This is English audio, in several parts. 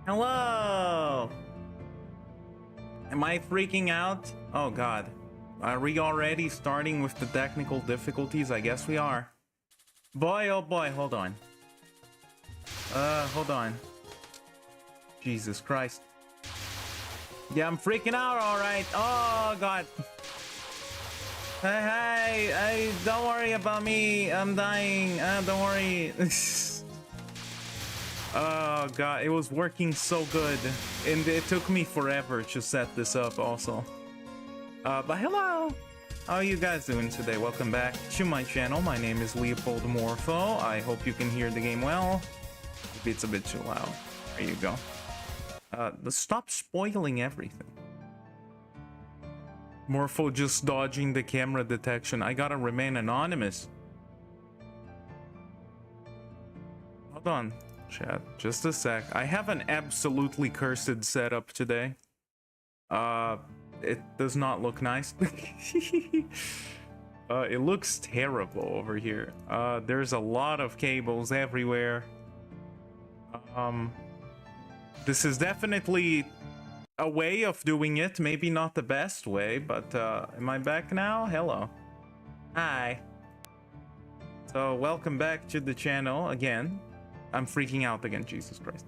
Hello! Am I freaking out? Oh god. Are we already starting with the technical difficulties? I guess we are. Boy, oh boy, hold on. Hold on. Jesus Christ. Yeah, I'm freaking out, alright. Oh god. Hey, don't worry about me. I'm dying. Don't worry. Oh god, it was working so good, and it took me forever to set this up also. But hello! How are you guys doing today? Welcome back to my channel. My name is Leopold Morpho. I hope you can hear the game well. Maybe it's a bit too loud. There you go. Stop spoiling everything. Morpho just dodging the camera detection. I gotta remain anonymous. Hold on. Chat, just a sec. I have an absolutely cursed setup today. it does not look nice. It looks terrible over here. There's a lot of cables everywhere. This is definitely a way of doing it. Maybe not the best way, but am I back now? Hello. Hi. So welcome back to the channel again. I'm freaking out again, Jesus Christ.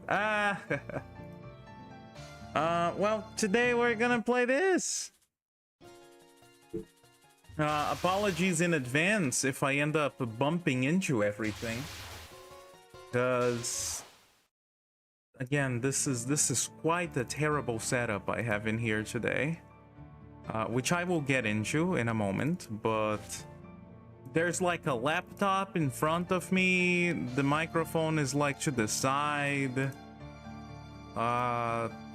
Well, today we're gonna play this. Apologies in advance if I end up bumping into everything, because again, this is quite a terrible setup I have in here today, which I will get into in a moment. But there's like a laptop in front of me, the microphone is like to the side.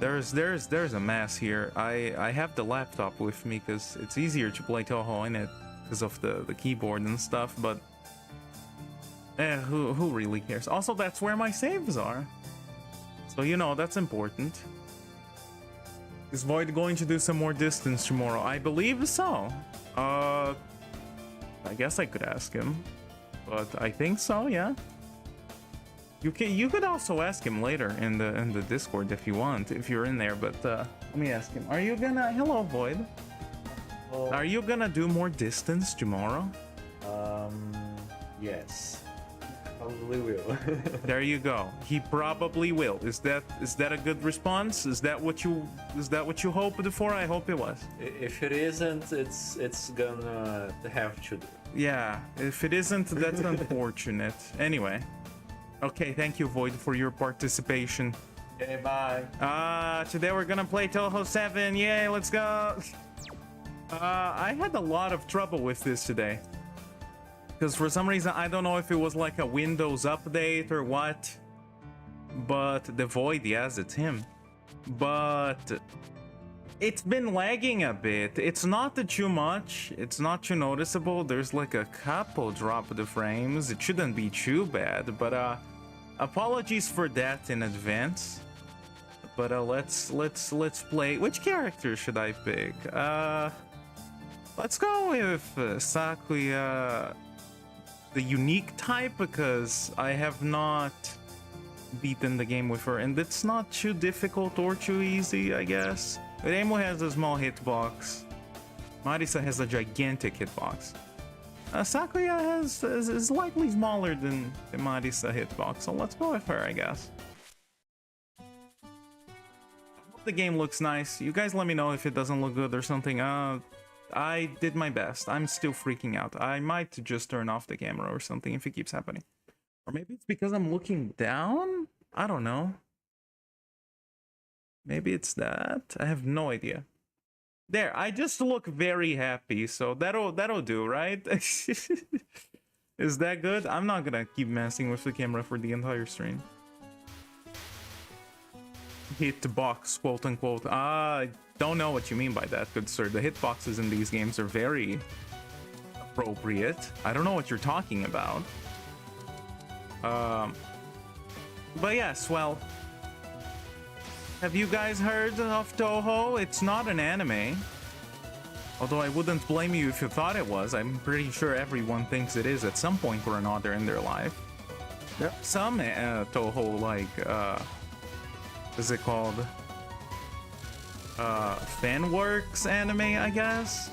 There's a mess here. I have the laptop with me because it's easier to play Touhou in it because of the keyboard and stuff, but who really cares? Also, that's where my saves are, so you know that's important. Is Void going to do some more distance tomorrow? I believe so. I guess I could ask him, but I think so, yeah. You could also ask him later in the Discord if you want, if you're in there, but let me ask him. Are you gonna... Hello, Void. Oh. Are you gonna do more distance tomorrow? Yes. Probably will. There you go. He probably will. Is that a good response? Is that what you hoped for? I hope it was. If it isn't, it's gonna have to do. Yeah, if it isn't, that's unfortunate. Anyway. Okay, thank you, Void, for your participation. Okay, bye. Today we're gonna play Touhou 7. Yay, let's go. I had a lot of trouble with this today, because for some reason, I don't know if it was like a Windows update or what, but the Void, yes, it's him. But it's been lagging a bit. It's not too much. It's not too noticeable. There's like a couple drop of the frames. It shouldn't be too bad, but apologies for that in advance. But let's play. Which character should I pick? Let's go with Sakuya, the unique type, because I have not beaten the game with her, and it's not too difficult or too easy, I guess. Remo has a small hitbox. Marisa has a gigantic hitbox. Sakuya is slightly smaller than the Marisa hitbox, so let's go with her, I guess. I hope the game looks nice. You guys let me know if it doesn't look good or something. I did my best. I'm still freaking out. I might just turn off the camera or something if it keeps happening. Or maybe it's because I'm looking down? I don't know. Maybe it's that. I have no idea. There, I just look very happy, so that'll do, right? Is that good? I'm not gonna keep messing with the camera for the entire stream. Hitbox, quote unquote. I don't know what you mean by that, good sir. The hitboxes in these games are very appropriate. I don't know what you're talking about. But yes, well, have you guys heard of Touhou? It's not an anime. Although I wouldn't blame you if you thought it was. I'm pretty sure everyone thinks it is at some point or another in their life. There are some Touhou, like, what's it called? Fanworks anime, I guess?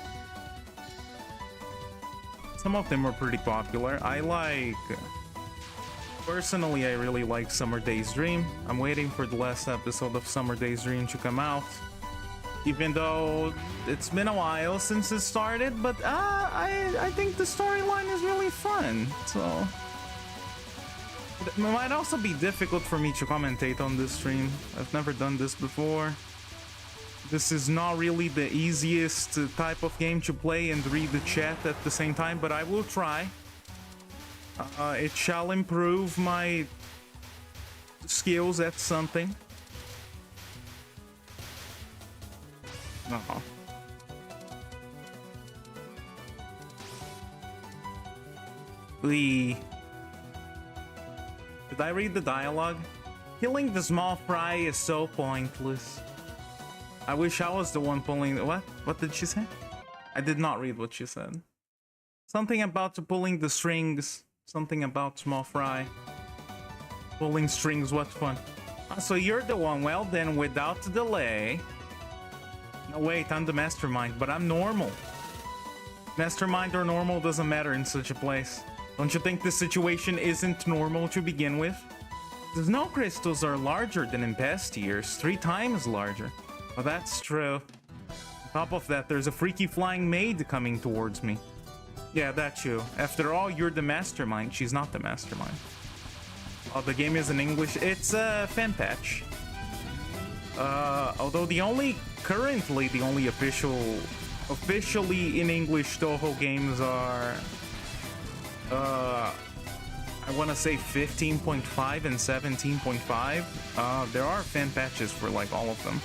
Some of them are pretty popular. Personally, I really like Summer Days Dream. I'm waiting for the last episode of Summer Days Dream to come out, even though it's been a while since it started, but I think the storyline is really fun, so it might also be difficult for me to commentate on this stream. I've never done this before. This is not really the easiest type of game to play and read the chat at the same time, but I will try. It shall improve my skills at something. Did I read the dialogue? Killing the small fry is so pointless. I wish I was the one pulling... What? What did she say? I did not read what she said. Something about pulling the strings. Something about small fry. Pulling strings, what fun. So you're the one. Well then, without delay. No, wait, I'm the mastermind, but I'm normal. Mastermind or normal doesn't matter in such a place. Don't you think this situation isn't normal to begin with? The snow crystals are larger than in past years, 3 times larger. Well, that's true. On top of that, there's a freaky flying maid coming towards me. Yeah, that's you. After all, you're the mastermind. She's not the mastermind. Oh, the game is in English. It's a fan patch. Although currently the only officially in English Touhou games are, I want to say 15.5 and 17.5. There are fan patches for like all of them.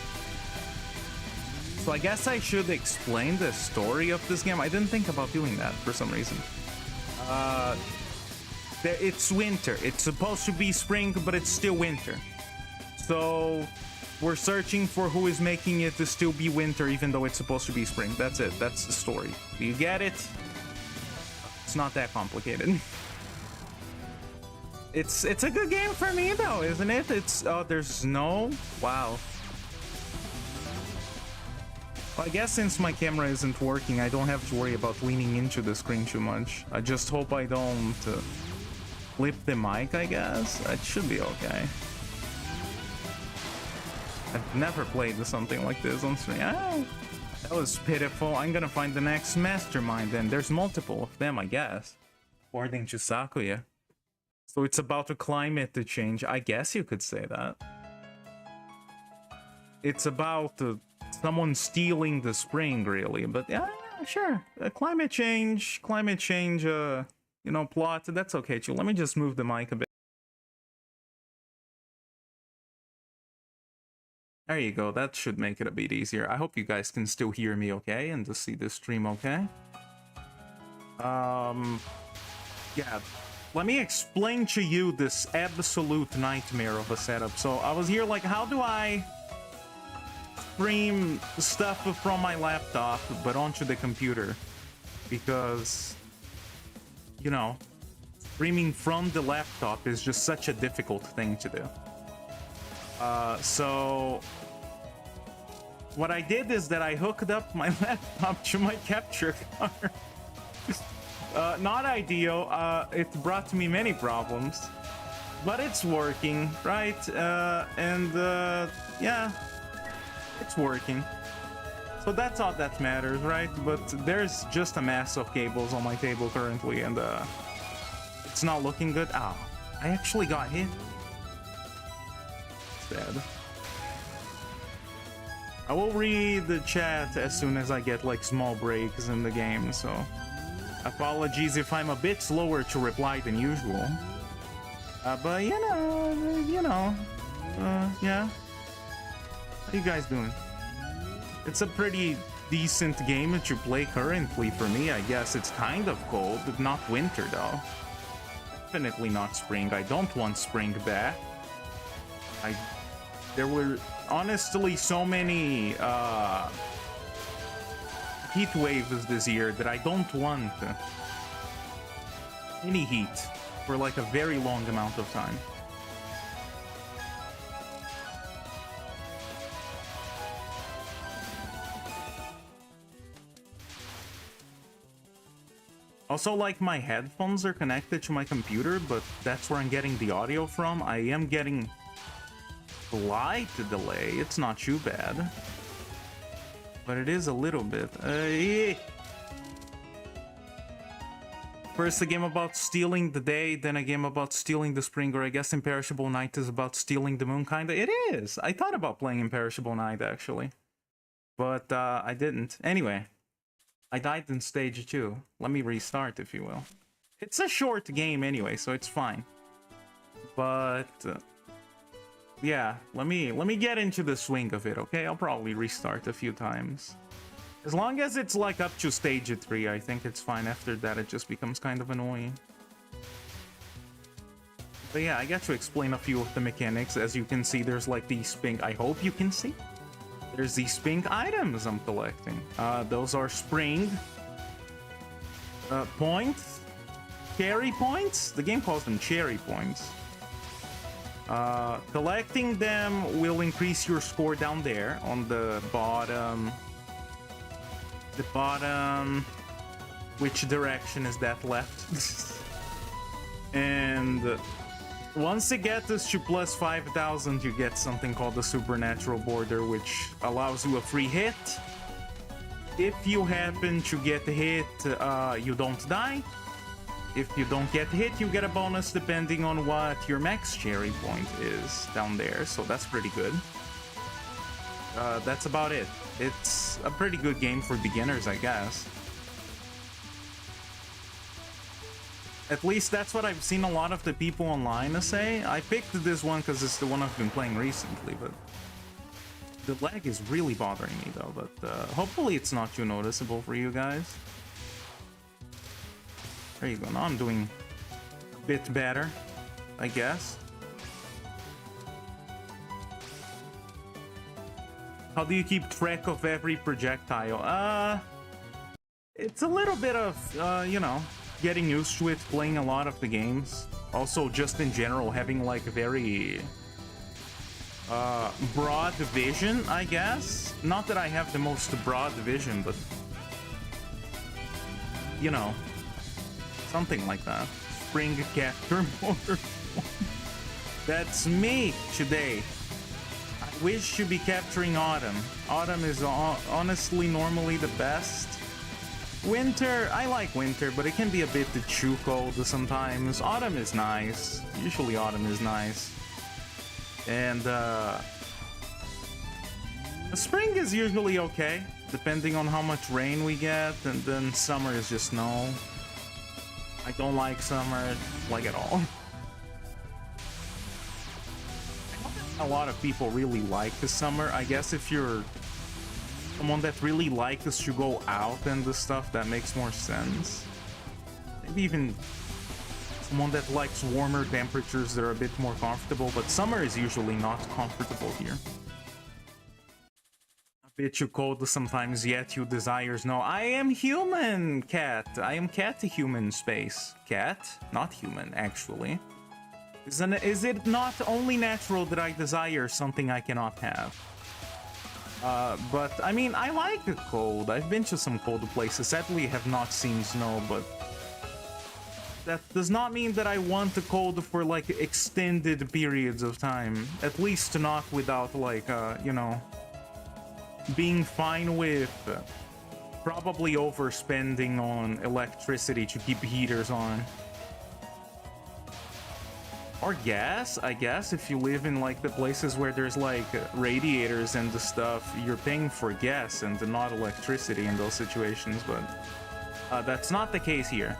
So I guess I should explain the story of this game. I didn't think about doing that for some reason. It's winter. It's supposed to be spring, but it's still winter. So we're searching for who is making it to still be winter, even though it's supposed to be spring. That's it. That's the story. Do you get it? It's not that complicated. It's a good game for me though, isn't it? There's snow. Wow. Well, I guess since my camera isn't working, I don't have to worry about leaning into the screen too much. I just hope I don't flip the mic, I guess. It should be okay. I've never played something like this on stream. Ah, that was pitiful. I'm gonna find the next mastermind then. There's multiple of them, I guess. According to Sakuya. So it's about a climate change. I guess you could say that. It's about someone stealing the spring, really. But yeah, sure. Climate change, you know, plot. That's okay, too. Let me just move the mic a bit. There you go. That should make it a bit easier. I hope you guys can still hear me okay and to see the stream okay. Yeah. Let me explain to you this absolute nightmare of a setup. So I was here like, how do I stream stuff from my laptop but onto the computer? Because, you know, streaming from the laptop is just such a difficult thing to do. So what I did is that I hooked up my laptop to my capture card. Not ideal. It brought me many problems, but it's working, right? Yeah, it's working. So that's all that matters, right? But there's just a mass of cables on my table currently, and it's not looking good. Ow, I actually got hit. Sad. I will read the chat as soon as I get like small breaks in the game, so apologies if I'm a bit slower to reply than usual. But yeah. How you guys doing? It's a pretty decent game to play currently for me, I guess. It's kind of cold, not winter though. Definitely not spring. I don't want spring back. There were honestly so many heat waves this year that I don't want any heat for like a very long amount of time. Also, like, my headphones are connected to my computer, but that's where I'm getting the audio from. I am getting slight delay. It's not too bad, but it is a little bit. First a game about stealing the day, then a game about stealing the spring, or I guess Imperishable Night is about stealing the moon, kinda. It is! I thought about playing Imperishable Night, actually, but I didn't. Anyway, I died in stage 2. Let me restart, if you will. It's a short game anyway, so it's fine. But yeah, let me get into the swing of it, okay? I'll probably restart a few times. As long as it's like up to stage 3, I think it's fine. After that, it just becomes kind of annoying. But yeah, I get to explain a few of the mechanics. As you can see, there's like these pink... I hope you can see. There's these pink items I'm collecting. Those are spring points, cherry points. The game calls them cherry points. Collecting them will increase your score down there on the bottom. The bottom. Which direction is that left? And once it gets to plus 5,000, you get something called the supernatural border, which allows you a free hit. If you happen to get hit, you don't die. If you don't get hit, you get a bonus depending on what your max cherry point is down there. So that's pretty good. That's about it. It's a pretty good game for beginners, I guess. At least that's what I've seen a lot of the people online say. I picked this one because it's the one I've been playing recently, but the lag is really bothering me though. But hopefully it's not too noticeable for you guys. There you go. Now I'm doing a bit better, I guess. How do you keep track of every projectile? It's a little bit of, you know, getting used to it, playing a lot of the games. Also, just in general, having like a very broad vision, I guess. Not that I have the most broad vision, but you know, something like that. Spring capture motor. That's me today. I wish to be capturing autumn. Autumn is honestly normally the best. Winter, I like winter, but it can be a bit too cold sometimes. Autumn is nice. Usually autumn is nice. And spring is usually okay, depending on how much rain we get. And then summer is just no. I don't like summer, like at all. A lot of people really like the summer. I guess if you're someone that really likes to go out and the stuff, that makes more sense. Maybe even someone that likes warmer temperatures that are a bit more comfortable, but summer is usually not comfortable here. A bit too cold sometimes, yet you desires no. I am human, cat. I am cat to human space. Cat, not human, actually. Is it not only natural that I desire something I cannot have? But I mean, I like the cold. I've been to some cold places. Sadly, have not seen snow, but that does not mean that I want the cold for like extended periods of time. At least not without like, you know, being fine with probably overspending on electricity to keep heaters on. Or gas, I guess, if you live in like the places where there's like radiators and the stuff, you're paying for gas and not electricity in those situations, but that's not the case here.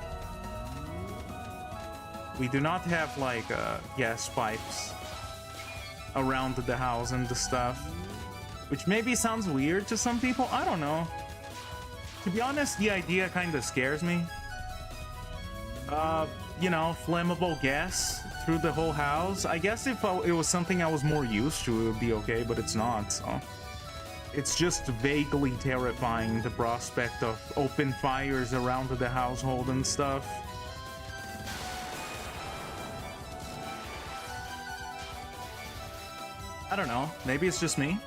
We do not have like gas pipes around the house and the stuff, which maybe sounds weird to some people. I don't know. To be honest, the idea kind of scares me. You know, flammable gas through the whole house. I guess if it was something I was more used to, it would be okay, but it's not, so. It's just vaguely terrifying, the prospect of open fires around the household and stuff. I don't know, maybe it's just me.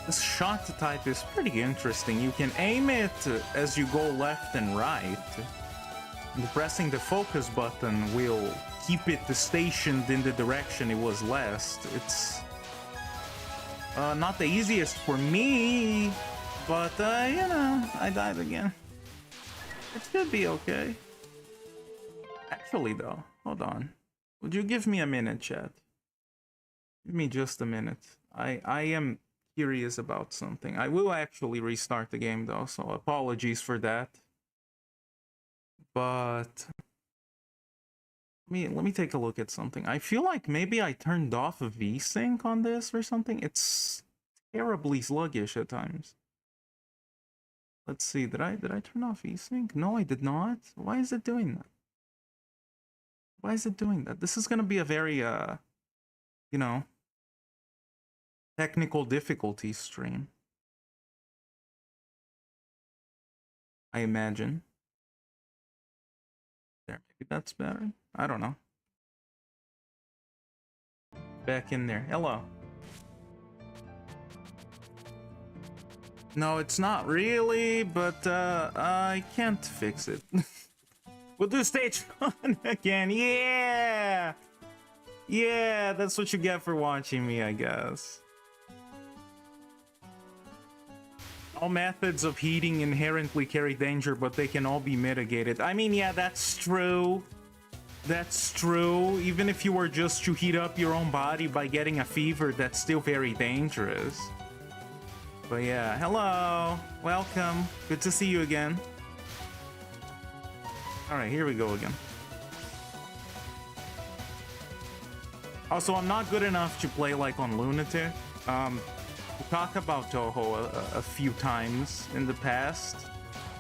This shot type is pretty interesting. You can aim it as you go left and right. And pressing the focus button will keep it stationed in the direction it was last. It's not the easiest for me, but you know, I died again. It should be okay. Actually though, hold on. Would you give me a minute, chat? Give me just a minute. I am curious about something. I will actually restart the game though, so apologies for that. But let me take a look at something. I feel like maybe I turned off a VSync on this or something. It's terribly sluggish at times. Let's see, did I turn off VSync? No, I did not. Why is it doing that? Why is it doing that? This is gonna be a very you know, technical difficulty stream, I imagine. There, maybe that's better. I don't know. Back in there. Hello. No, it's not really, but I can't fix it. We'll do stage 1 again. Yeah! Yeah, that's what you get for watching me, I guess. All methods of heating inherently carry danger, but they can all be mitigated. I mean, yeah, that's true. That's true. Even if you were just to heat up your own body by getting a fever, that's still very dangerous. But yeah, hello. Welcome. Good to see you again. Alright, here we go again. Also, I'm not good enough to play like on Lunatic. We talked about Touhou a few times in the past,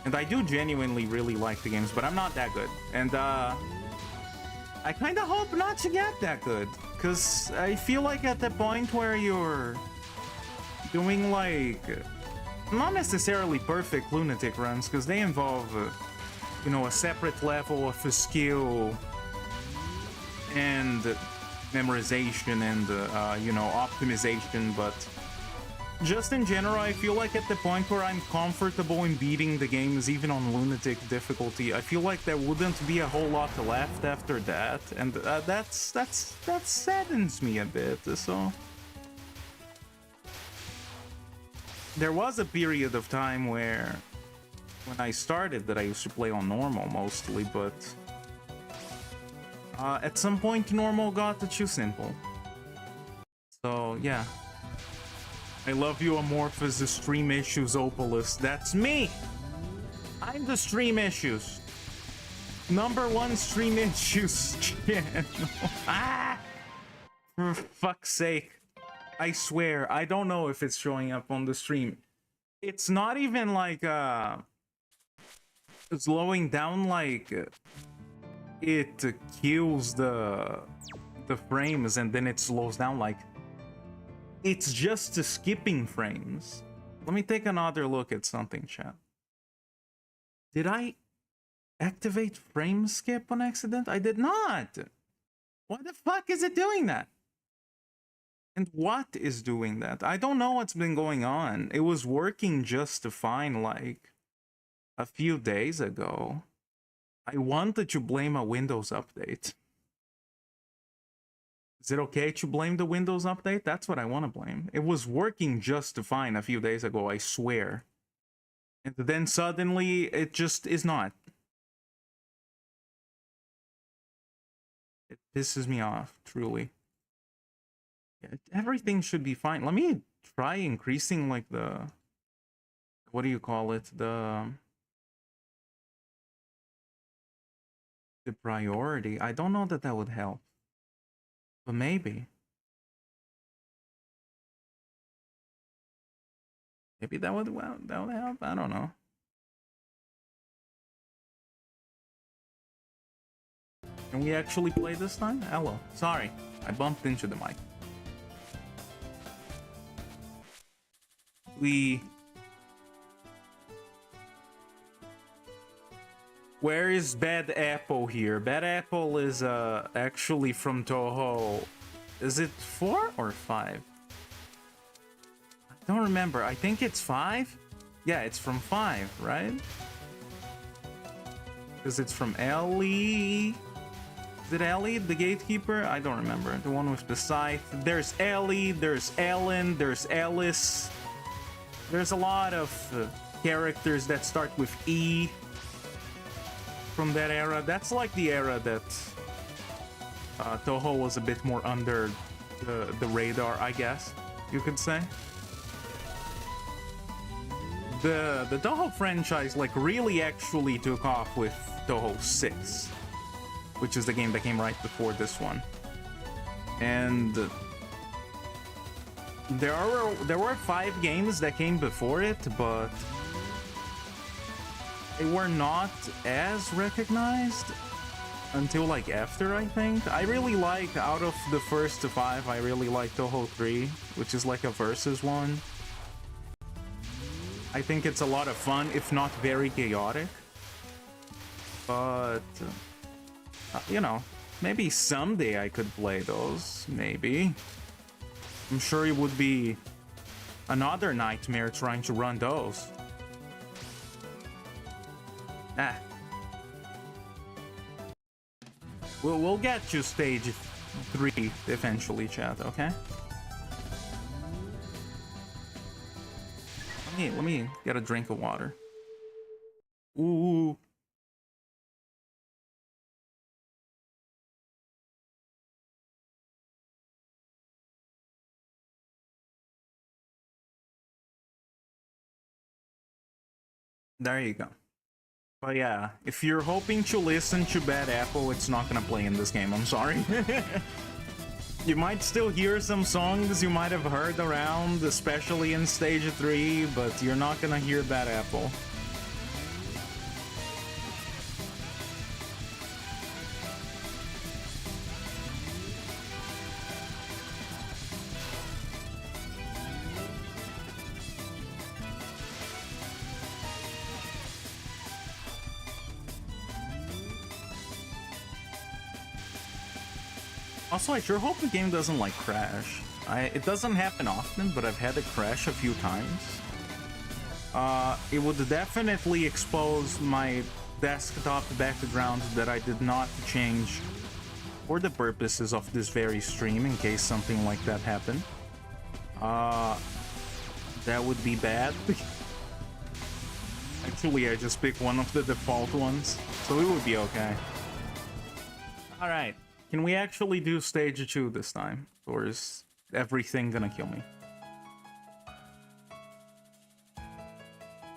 and I do genuinely really like the games, but I'm not that good. And I kind of hope not to get that good, because I feel like at the point where you're doing like not necessarily perfect Lunatic runs, because they involve you know, a separate level of skill and memorization and you know, optimization, but just in general, I feel like at the point where I'm comfortable in beating the games even on Lunatic difficulty, I feel like there wouldn't be a whole lot left after that, and that saddens me a bit. So there was a period of time where when I started that I used to play on normal mostly, but at some point normal got too simple. So yeah. I love you, Amorphous, the Stream Issues Opalist. That's me! I'm the Stream Issues. #1 Stream Issues channel. Ah! For fuck's sake. I swear, I don't know if it's showing up on the stream. It's not even like, slowing down, like, it kills the frames and then it slows down, like, it's just skipping frames. Let me take another look at something, chat. Did I activate frame skip on accident? I did not. Why the fuck is it doing that? And what is doing that? I don't know what's been going on. It was working just fine like a few days ago. I wanted to blame a Windows update. Is it okay to blame the Windows update? That's what I want to blame. It was working just fine a few days ago, I swear. And then suddenly, it just is not. It pisses me off, truly. Yeah, everything should be fine. Let me try increasing, like, the... What do you call it? The priority. I don't know that that would help. But maybe. Maybe that would, well, that would help. I don't know. Can we actually play this time? Hello. Sorry, I bumped into the mic. Where is Bad Apple here? Bad Apple is actually from Touhou. Is it 4 or 5? I don't remember. I think it's 5. Yeah, it's from 5, right? Because it's from Ellie. Is it Ellie, the gatekeeper? I don't remember. The one with the scythe. There's Ellie, there's Ellen, there's Ellis. There's a lot of characters that start with E. From that era. That's like the era that Touhou was a bit more under the radar, I guess you could say. The Touhou franchise like really actually took off with Touhou 6, which is the game that came right before this one. And there were 5 games that came before it, but they were not as recognized. until like after, I think. I really like, out of the first 5, I really like Touhou 3, which is like a versus one. I think it's a lot of fun, if not very chaotic. But, you know, maybe someday I could play those, maybe. I'm sure it would be another nightmare trying to run those. Ah. We'll get to stage 3 eventually, chat, okay? Let me get a drink of water. Ooh. There you go. But yeah, if you're hoping to listen to Bad Apple, it's not gonna play in this game, I'm sorry. You might still hear some songs you might have heard around, especially in Stage 3, but you're not gonna hear Bad Apple. Also, I sure hope the game doesn't, like, crash. It doesn't happen often, but I've had it crash a few times. It would definitely expose my desktop background that I did not change for the purposes of this very stream, in case something like that happened. That would be bad. Actually, I just picked one of the default ones, so it would be okay. Alright. Can we actually do stage 2 this time? Or is everything gonna kill me?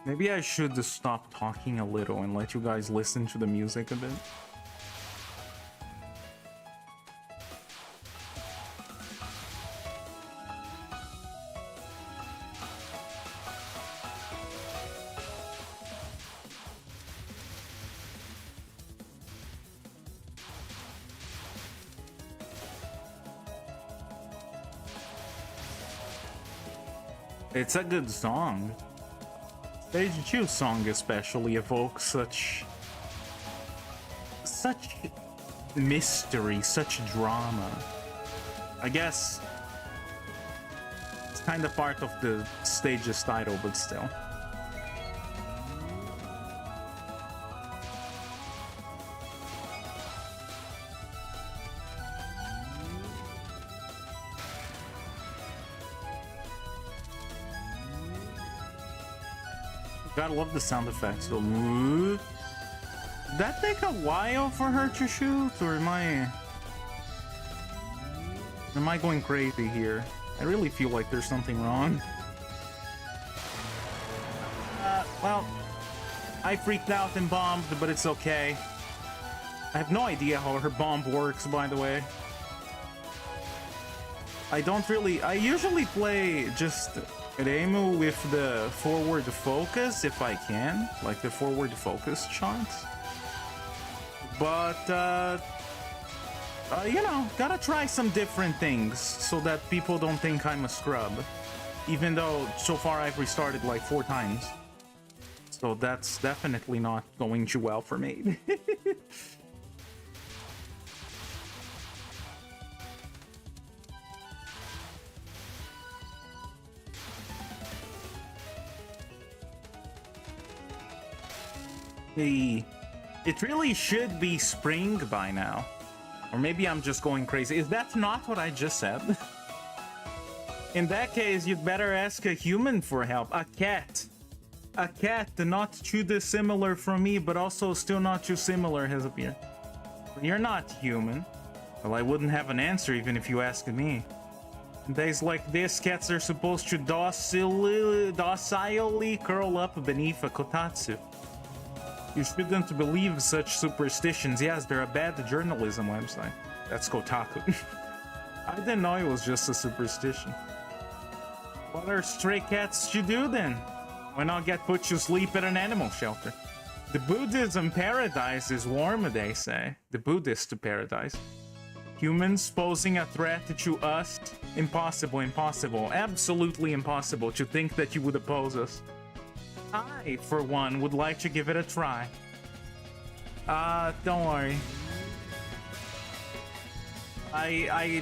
Maybe I should stop talking a little and let you guys listen to the music a bit. It's a good song. Stage 2 song especially evokes such mystery, such drama. I guess it's kind of part of the stage's title, but still. God, I love the sound effects though. Did that take a while for her to shoot, or am I going crazy here? I really feel like there's something wrong. Well, I freaked out and bombed, but it's okay. I have no idea how her bomb works, by the way. I usually play just Reimu with the forward focus if I can, like the forward focus shots. But, you know, gotta try some different things so that people don't think I'm a scrub. Even though so far I've restarted like 4 times. So that's definitely not going too well for me. It really should be spring by now. Or maybe I'm just going crazy. Is that not what I just said? In that case, you'd better ask a human for help. A cat. A cat not too dissimilar from me, but also still not too similar has appeared. You're not human. Well, I wouldn't have an answer even if you asked me. In days like this, cats are supposed to docilely curl up beneath a kotatsu. You shouldn't believe such superstitions. Yes, they're a bad journalism website. That's Kotaku. I didn't know it was just a superstition. What are stray cats to do then? Why not get put to sleep at an animal shelter? The Buddhism paradise is warm, they say. The Buddhist paradise. Humans posing a threat to us? Impossible, impossible. Absolutely impossible to think that you would oppose us. I, for one, would like to give it a try. Don't worry. I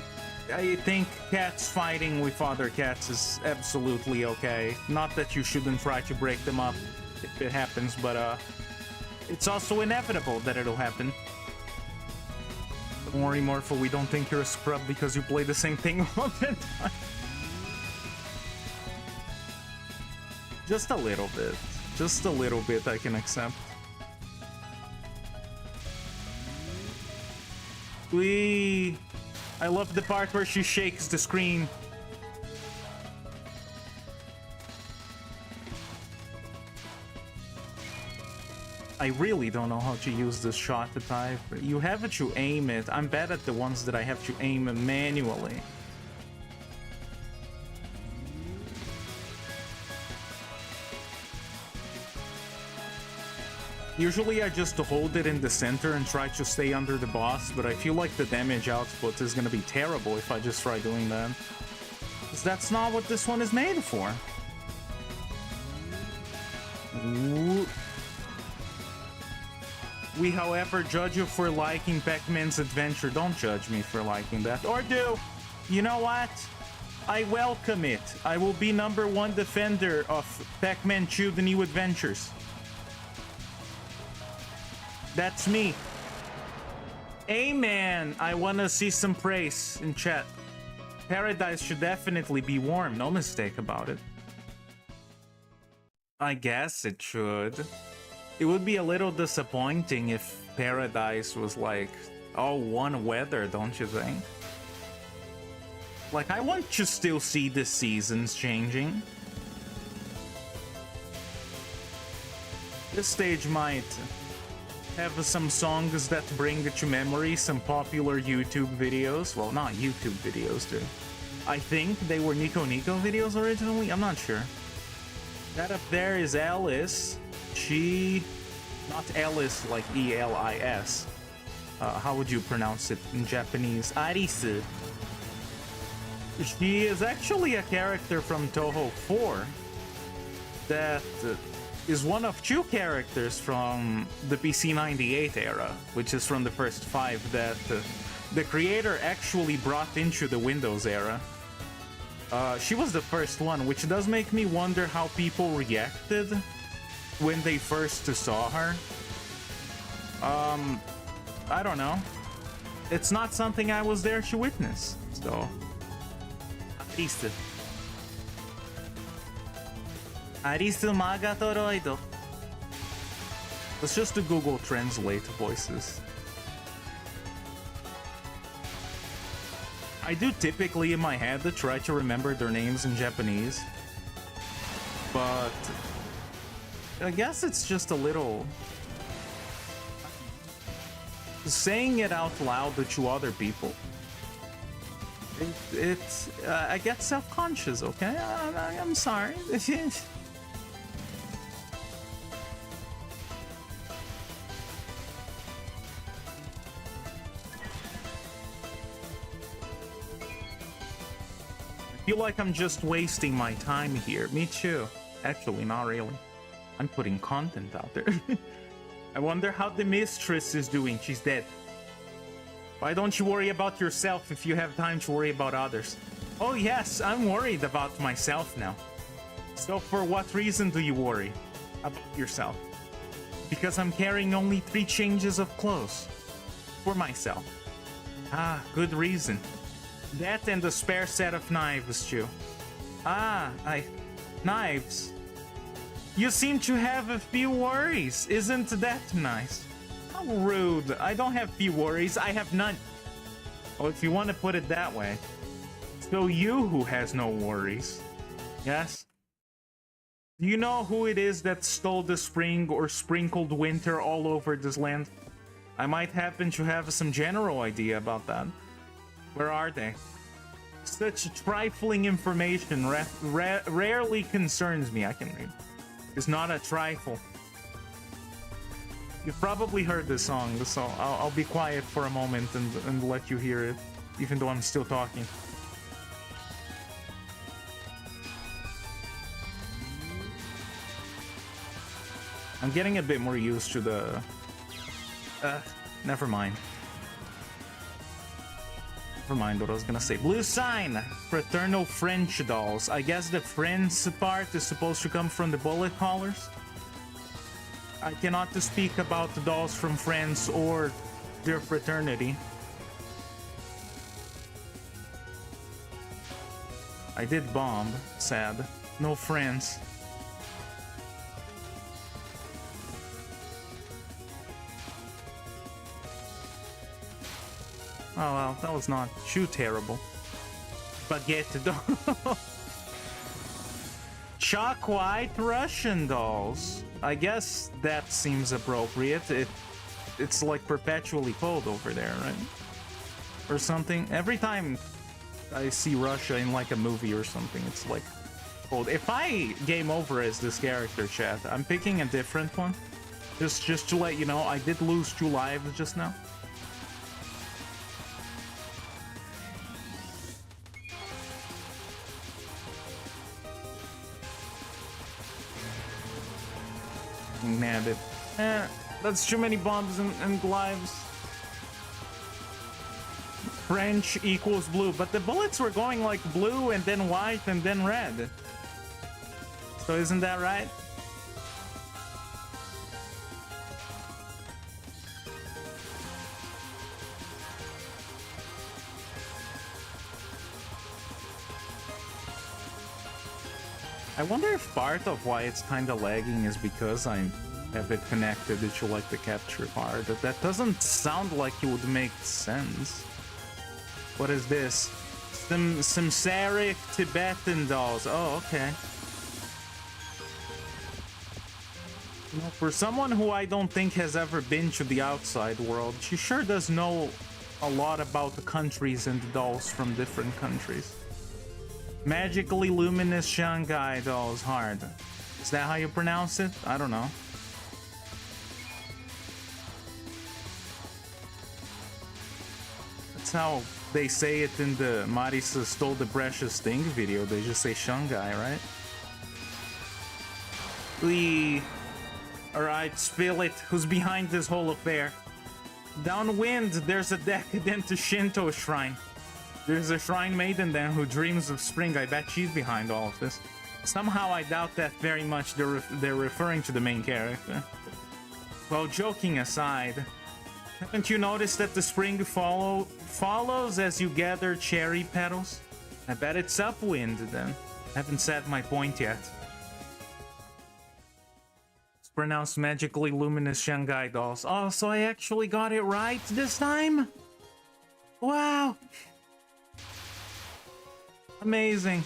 think cats fighting with other cats is absolutely okay. Not that you shouldn't try to break them up if it happens, but it's also inevitable that it'll happen. Don't worry, Morpho, we don't think you're a scrub because you play the same thing all the time. Just a little bit. Just a little bit I can accept. I love the part where she shakes the screen. I really don't know how to use this shot type. You have to aim it. I'm bad at the ones that I have to aim manually. Usually I just hold it in the center and try to stay under the boss, but I feel like the damage output is gonna be terrible if I just try doing that. Because that's not what this one is made for. Ooh. We, however, judge you for liking Pac-Man's adventure. Don't judge me for liking that. Or do. You know what? I welcome it. I will be #1 defender of Pac-Man 2 The New Adventures. That's me. Amen. I want to see some praise in chat. Paradise should definitely be warm. No mistake about it. I guess it should. It would be a little disappointing if Paradise was like, oh, one weather, don't you think? Like, I want to still see the seasons changing. This stage might have some songs that bring to memory some popular YouTube videos. Well, not YouTube videos, dude. I think they were Nico Nico videos originally. I'm not sure. That up there is Alice. She... Not Alice like E-L-I-S. How would you pronounce it in Japanese? Arisu. She is actually a character from Touhou 4 that is one of 2 characters from the PC98 era, which is from the first 5 that the creator actually brought into the Windows era. She was the first one, which does make me wonder how people reacted when they first saw her. I don't know. It's not something I was there to witness, so... Arisu. Arisu Magatoroido. Let's just do Google Translate voices. I do typically in my head try to remember their names in Japanese, but I guess it's just a little... saying it out loud to other people. I get self-conscious, okay? I'm sorry. I feel like I'm just wasting my time here. Me too. Actually, not really. I'm putting content out there. I wonder how the mistress is doing. She's dead. Why don't you worry about yourself if you have time to worry about others? Oh yes, I'm worried about myself now. So for what reason do you worry about yourself? Because I'm carrying only 3 changes of clothes. For myself. Ah, good reason. That and a spare set of knives too. Ah, knives. You seem to have a few worries. Isn't that nice? How rude. I don't have few worries. I have none. Oh, if you want to put it that way. So you who has no worries. Yes? Do you know who it is that stole the spring or sprinkled winter all over this land? I might happen to have some general idea about that. Where are they? Such trifling information rarely concerns me. I can read. It's not a trifle. You've probably heard this song, so I'll be quiet for a moment and let you hear it, even though I'm still talking. I'm getting a bit more used to the... never mind. Never mind what I was gonna say. Blue sign! Fraternal French dolls. I guess the French part is supposed to come from the bullet collars? I cannot speak about the dolls from France or their fraternity. I did bomb. Sad. No friends. Oh well, that was not too terrible. Baguette doll. Chalk white Russian dolls. I guess that seems appropriate. It's like perpetually cold over there, right? Or something. Every time I see Russia in like a movie or something, it's like cold. If I game over as this character, chat, I'm picking a different one. Just to let you know, I did lose 2 lives just now. Nabbed it. That's too many bombs and lives. French equals blue, but the bullets were going like blue and then white and then red. So isn't that right? I wonder if part of why it's kind of lagging is because I have it connected to like the capture card. That doesn't sound like it would make sense. What is this? Some Samsaric Tibetan dolls. Oh, okay. You know, for someone who I don't think has ever been to the outside world, she sure does know a lot about the countries and the dolls from different countries. Magically luminous Shanghai dolls hard. Is that how you pronounce it? I don't know. That's how they say it in the Marisa Stole the Precious Thing video. They just say Shanghai, right? Alright, spill it. Who's behind this whole affair? Downwind, there's a decadent Shinto shrine. There's a shrine maiden then who dreams of spring. I bet she's behind all of this. Somehow I doubt that very much they're referring to the main character. Well, joking aside, haven't you noticed that the spring follows as you gather cherry petals? I bet it's upwind then. Haven't said my point yet. It's pronounced magically luminous Shanghai dolls. Oh, so I actually got it right this time? Wow. Amazing.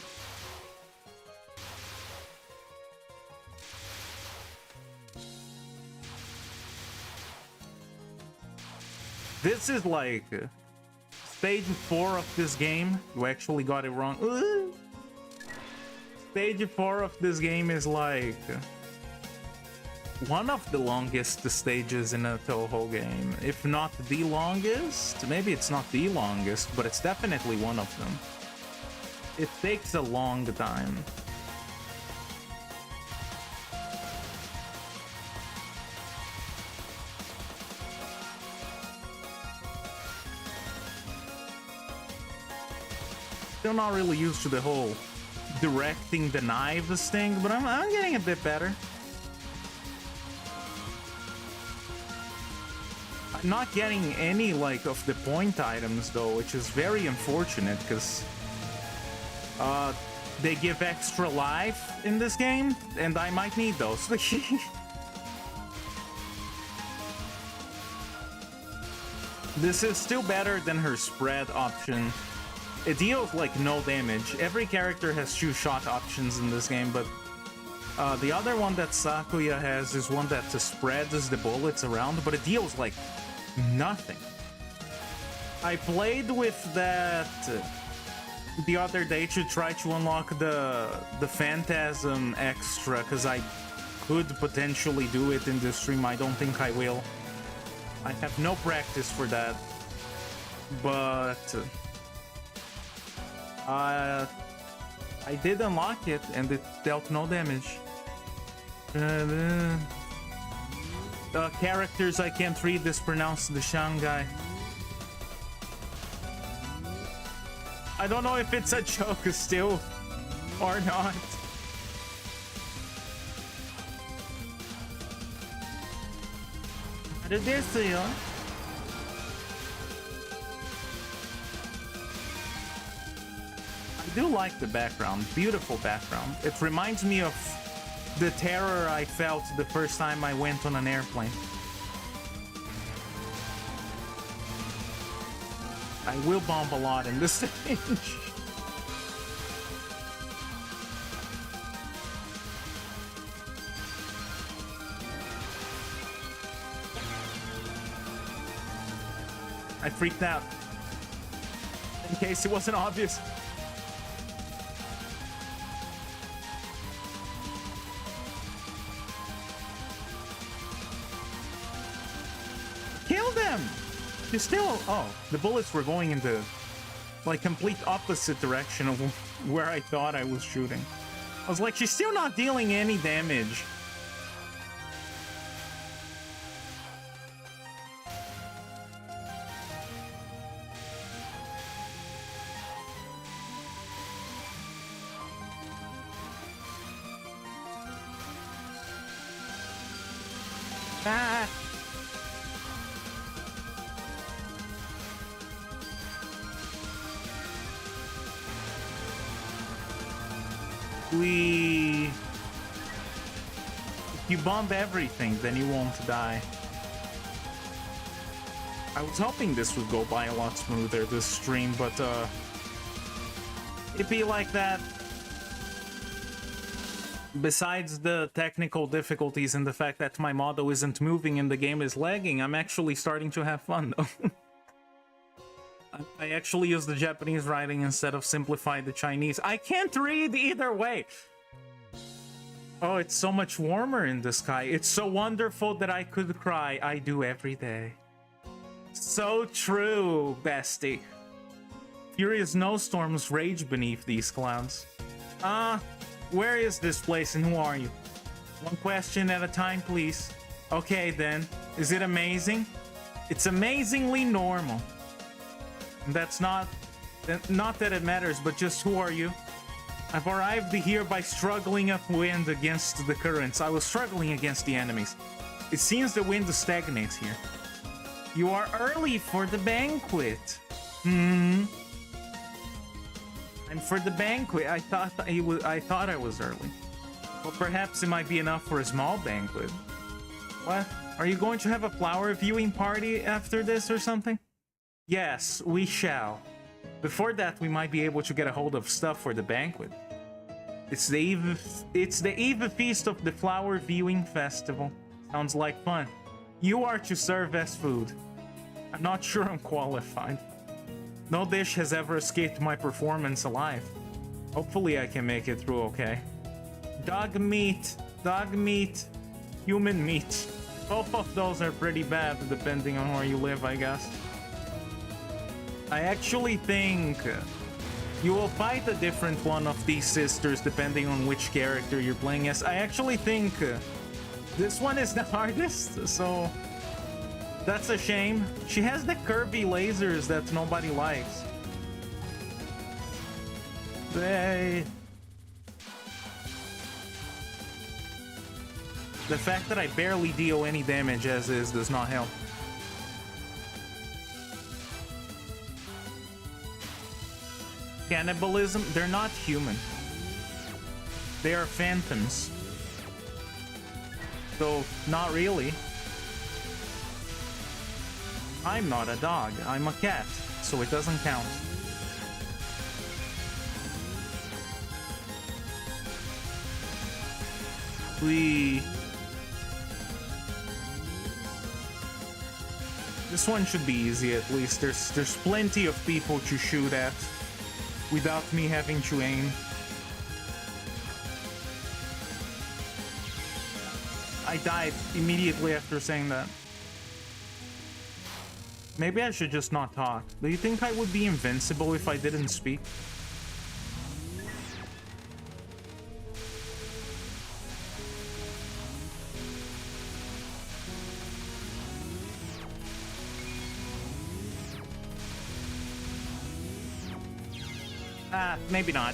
This is like stage 4 of this game. You actually got it wrong. Stage 4 of this game is like one of the longest stages in a Touhou game. If not the longest. Maybe it's not the longest, but it's definitely one of them. It takes a long time. Still not really used to the whole directing the knives thing, but I'm getting a bit better. I'm not getting any like of the point items though, which is very unfortunate because they give extra life in this game, and I might need those. This is still better than her spread option. It deals like no damage. Every character has 2-shot options in this game, but the other one that Sakuya has is one that spreads the bullets around, but it deals like nothing. I played with that the other day to try to unlock the Phantasm extra, because I could potentially do it in this stream. I don't think I will. I have no practice for that. But I did unlock it and it dealt no damage. Characters I can't read is pronounced the Shanghai. I don't know if it's a joke still or not. What did they say, huh? I do like the background. Beautiful background. It reminds me of the terror I felt the first time I went on an airplane. I will bomb a lot in this stage. I freaked out. In case it wasn't obvious. Kill them! You're still... Oh, the bullets were going into, like, complete opposite direction of where I thought I was shooting. I was like, she's still not dealing any damage. Ah! If you bomb everything, then you won't die. I was hoping this would go by a lot smoother, this stream, but it'd be like that. Besides the technical difficulties and the fact that my model isn't moving and the game is lagging, I'm actually starting to have fun, though. I actually use the Japanese writing instead of simplify the Chinese. I can't read either way! Oh, it's so much warmer in the sky. It's so wonderful that I could cry. I do every day. So true, bestie. Furious snowstorms rage beneath these clouds. Where is this place and who are you? One question at a time, please. Okay, then. Is it amazing? It's amazingly normal. That's not that it matters, but just who are you? I've arrived here by struggling upwind against the currents. I was struggling against the enemies. It seems the wind stagnates here. You are early for the banquet. I'm for the banquet. I thought I was early. Well, perhaps it might be enough for a small banquet. What? Are you going to have a flower viewing party after this or something? Yes, we shall. Before that, we might be able to get a hold of stuff for the banquet. It's the eve feast of the Flower Viewing Festival. Sounds like fun. You are to serve as food. I'm not sure I'm qualified. No dish has ever escaped my performance alive. Hopefully I can make it through okay. Dog meat, human meat. Both of those are pretty bad depending on where you live, I guess. I actually think you will fight a different one of these sisters depending on which character you're playing as. I actually think this one is the hardest, so that's a shame. She has the curvy lasers that nobody likes. The fact that I barely deal any damage as is does not help. Cannibalism? They're not human. They are phantoms. So, not really. I'm not a dog. I'm a cat, so it doesn't count. This one should be easy at least. There's plenty of people to shoot at without me having to aim. I died immediately after saying that. Maybe I should just not talk. Do you think I would be invincible if I didn't speak? Maybe not.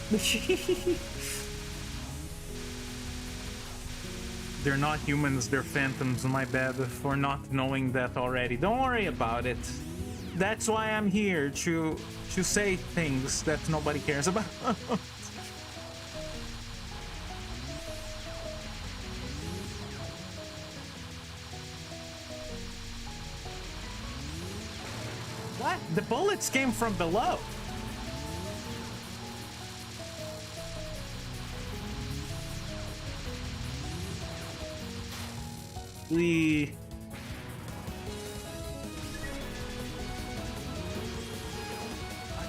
They're not humans, they're phantoms, my bad for not knowing that already. Don't worry about it. That's why I'm here, to say things that nobody cares about. What? The bullets came from below. I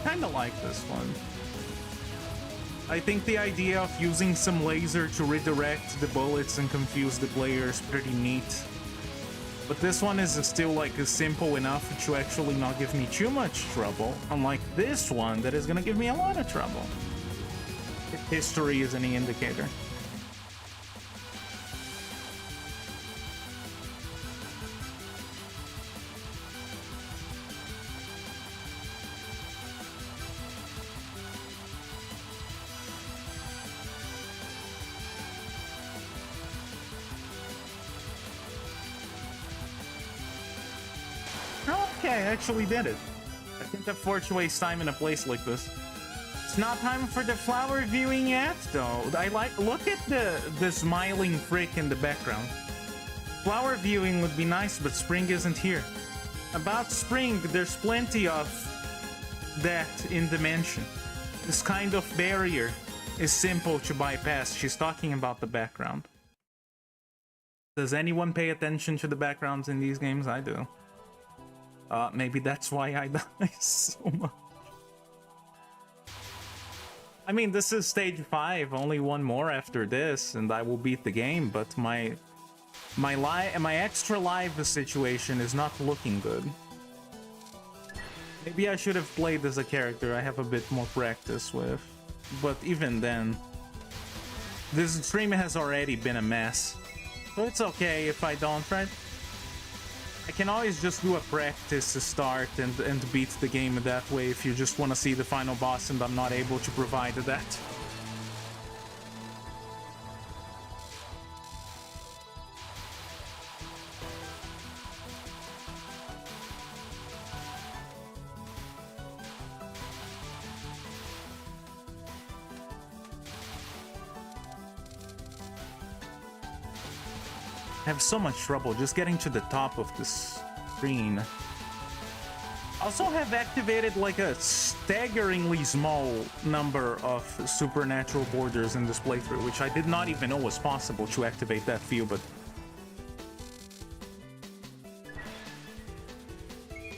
kind of like this one. I think the idea of using some laser to redirect the bullets and confuse the player is pretty neat. But this one is still like simple enough to actually not give me too much trouble, unlike this one that is gonna give me a lot of trouble. If history is any indicator. Actually did it. I can't afford to waste time in a place like this. It's not time for the flower viewing yet, though. Look at the smiling prick in the background. Flower viewing would be nice, but spring isn't here. About spring, there's plenty of that in the mansion. This kind of barrier is simple to bypass. She's talking about the background. Does anyone pay attention to the backgrounds in these games? I do. Maybe that's why I die so much. I mean, this is stage 5, only one more after this, and I will beat the game, but my extra life situation is not looking good. Maybe I should have played as a character I have a bit more practice with, but even then, this stream has already been a mess, so it's okay if I don't, right? I can always just do a practice start and beat the game that way if you just want to see the final boss and I'm not able to provide that. I have so much trouble just getting to the top of this screen. Also have activated like a staggeringly small number of supernatural borders in this playthrough, which I did not even know was possible to activate that few, but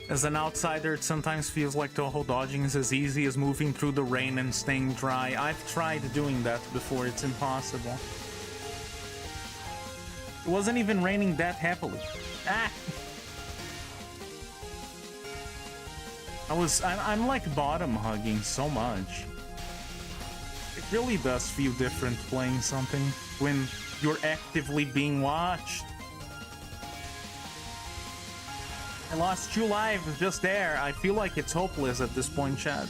as an outsider, it sometimes feels like Touhou dodging is as easy as moving through the rain and staying dry. I've tried doing that before, it's impossible. It wasn't even raining that heavily. Ah! I'm like bottom hugging so much. It really does feel different playing something when you're actively being watched. I lost 2 lives just there. I feel like it's hopeless at this point, chat.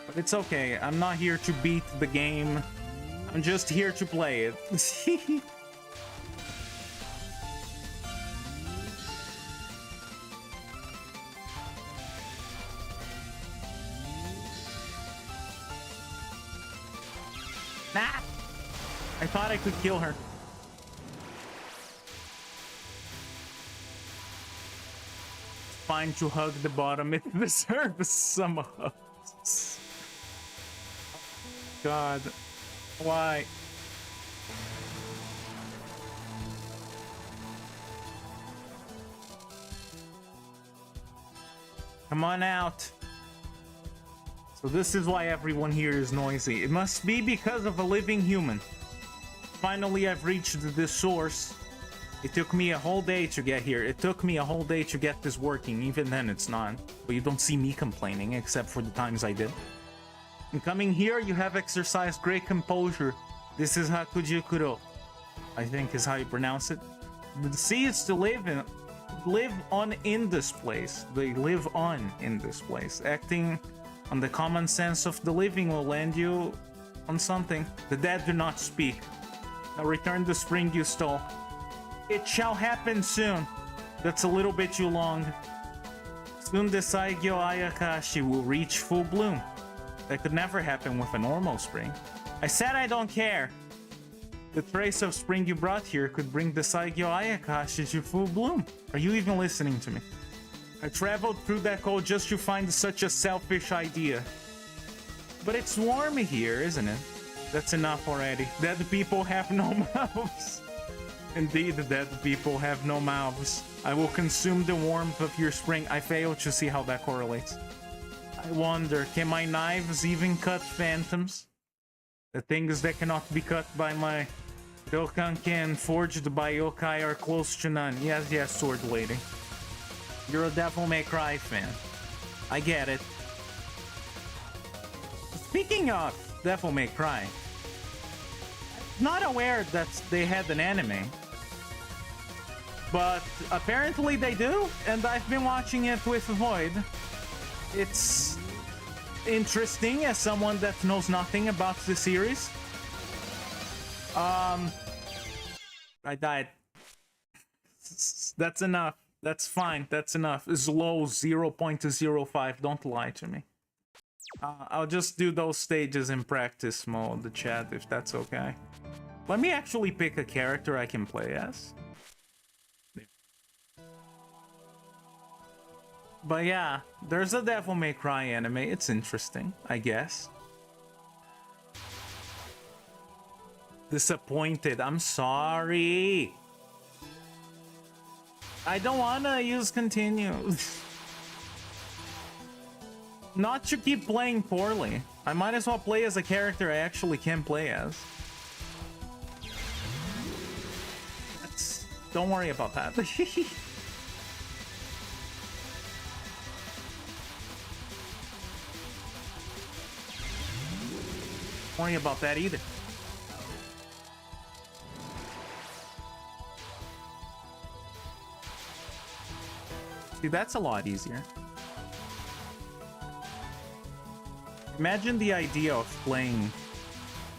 But it's okay. I'm not here to beat the game. I'm just here to play it. Nah! I thought I could kill her. Fine to hug the bottom. It deserves some hugs. God, why? Come on out. So this is why everyone here is noisy. It must be because of a living human. Finally, I've reached the source. It took me a whole day to get here. It took me a whole day to get this working. Even then, it's not. But you don't see me complaining, except for the times I did. In coming here, you have exercised great composure. This is Hakujikuro, I think is how you pronounce it. The seeds to live on in this place. They live on in this place. Acting on the common sense of the living will land you on something. The dead do not speak. Now return the spring you stole. It shall happen soon. That's a little bit too long. Soon the Saigyo Ayakashi will reach full bloom. That could never happen with a normal spring. I said I don't care. The trace of spring you brought here could bring the Saigyo Ayakashi to full bloom. Are you even listening to me? I traveled through that cold just to find such a selfish idea. But it's warm here, isn't it? That's enough already. Dead people have no mouths. Indeed, the dead people have no mouths. I will consume the warmth of your spring. I fail to see how that correlates. I wonder, can my knives even cut phantoms? The things that cannot be cut by my Ryokanken forged by yokai are close to none. Yes, sword lady. You're a Devil May Cry fan. I get it. Speaking of Devil May Cry, not aware that they had an anime, but apparently they do, and I've been watching it with Void. It's interesting as someone that knows nothing about the series. I died. That's enough. That's fine. That's enough. It's low 0.05. Don't lie to me. I'll just do those stages in practice mode, the chat, if that's okay. Let me actually pick a character I can play as. But yeah, there's a Devil May Cry anime. It's interesting, I guess. Disappointed. I'm sorry. I don't wanna use continue. Not to keep playing poorly. I might as well play as a character I actually can play as. Don't worry about that. Don't worry about that either. See, that's a lot easier. Imagine the idea of playing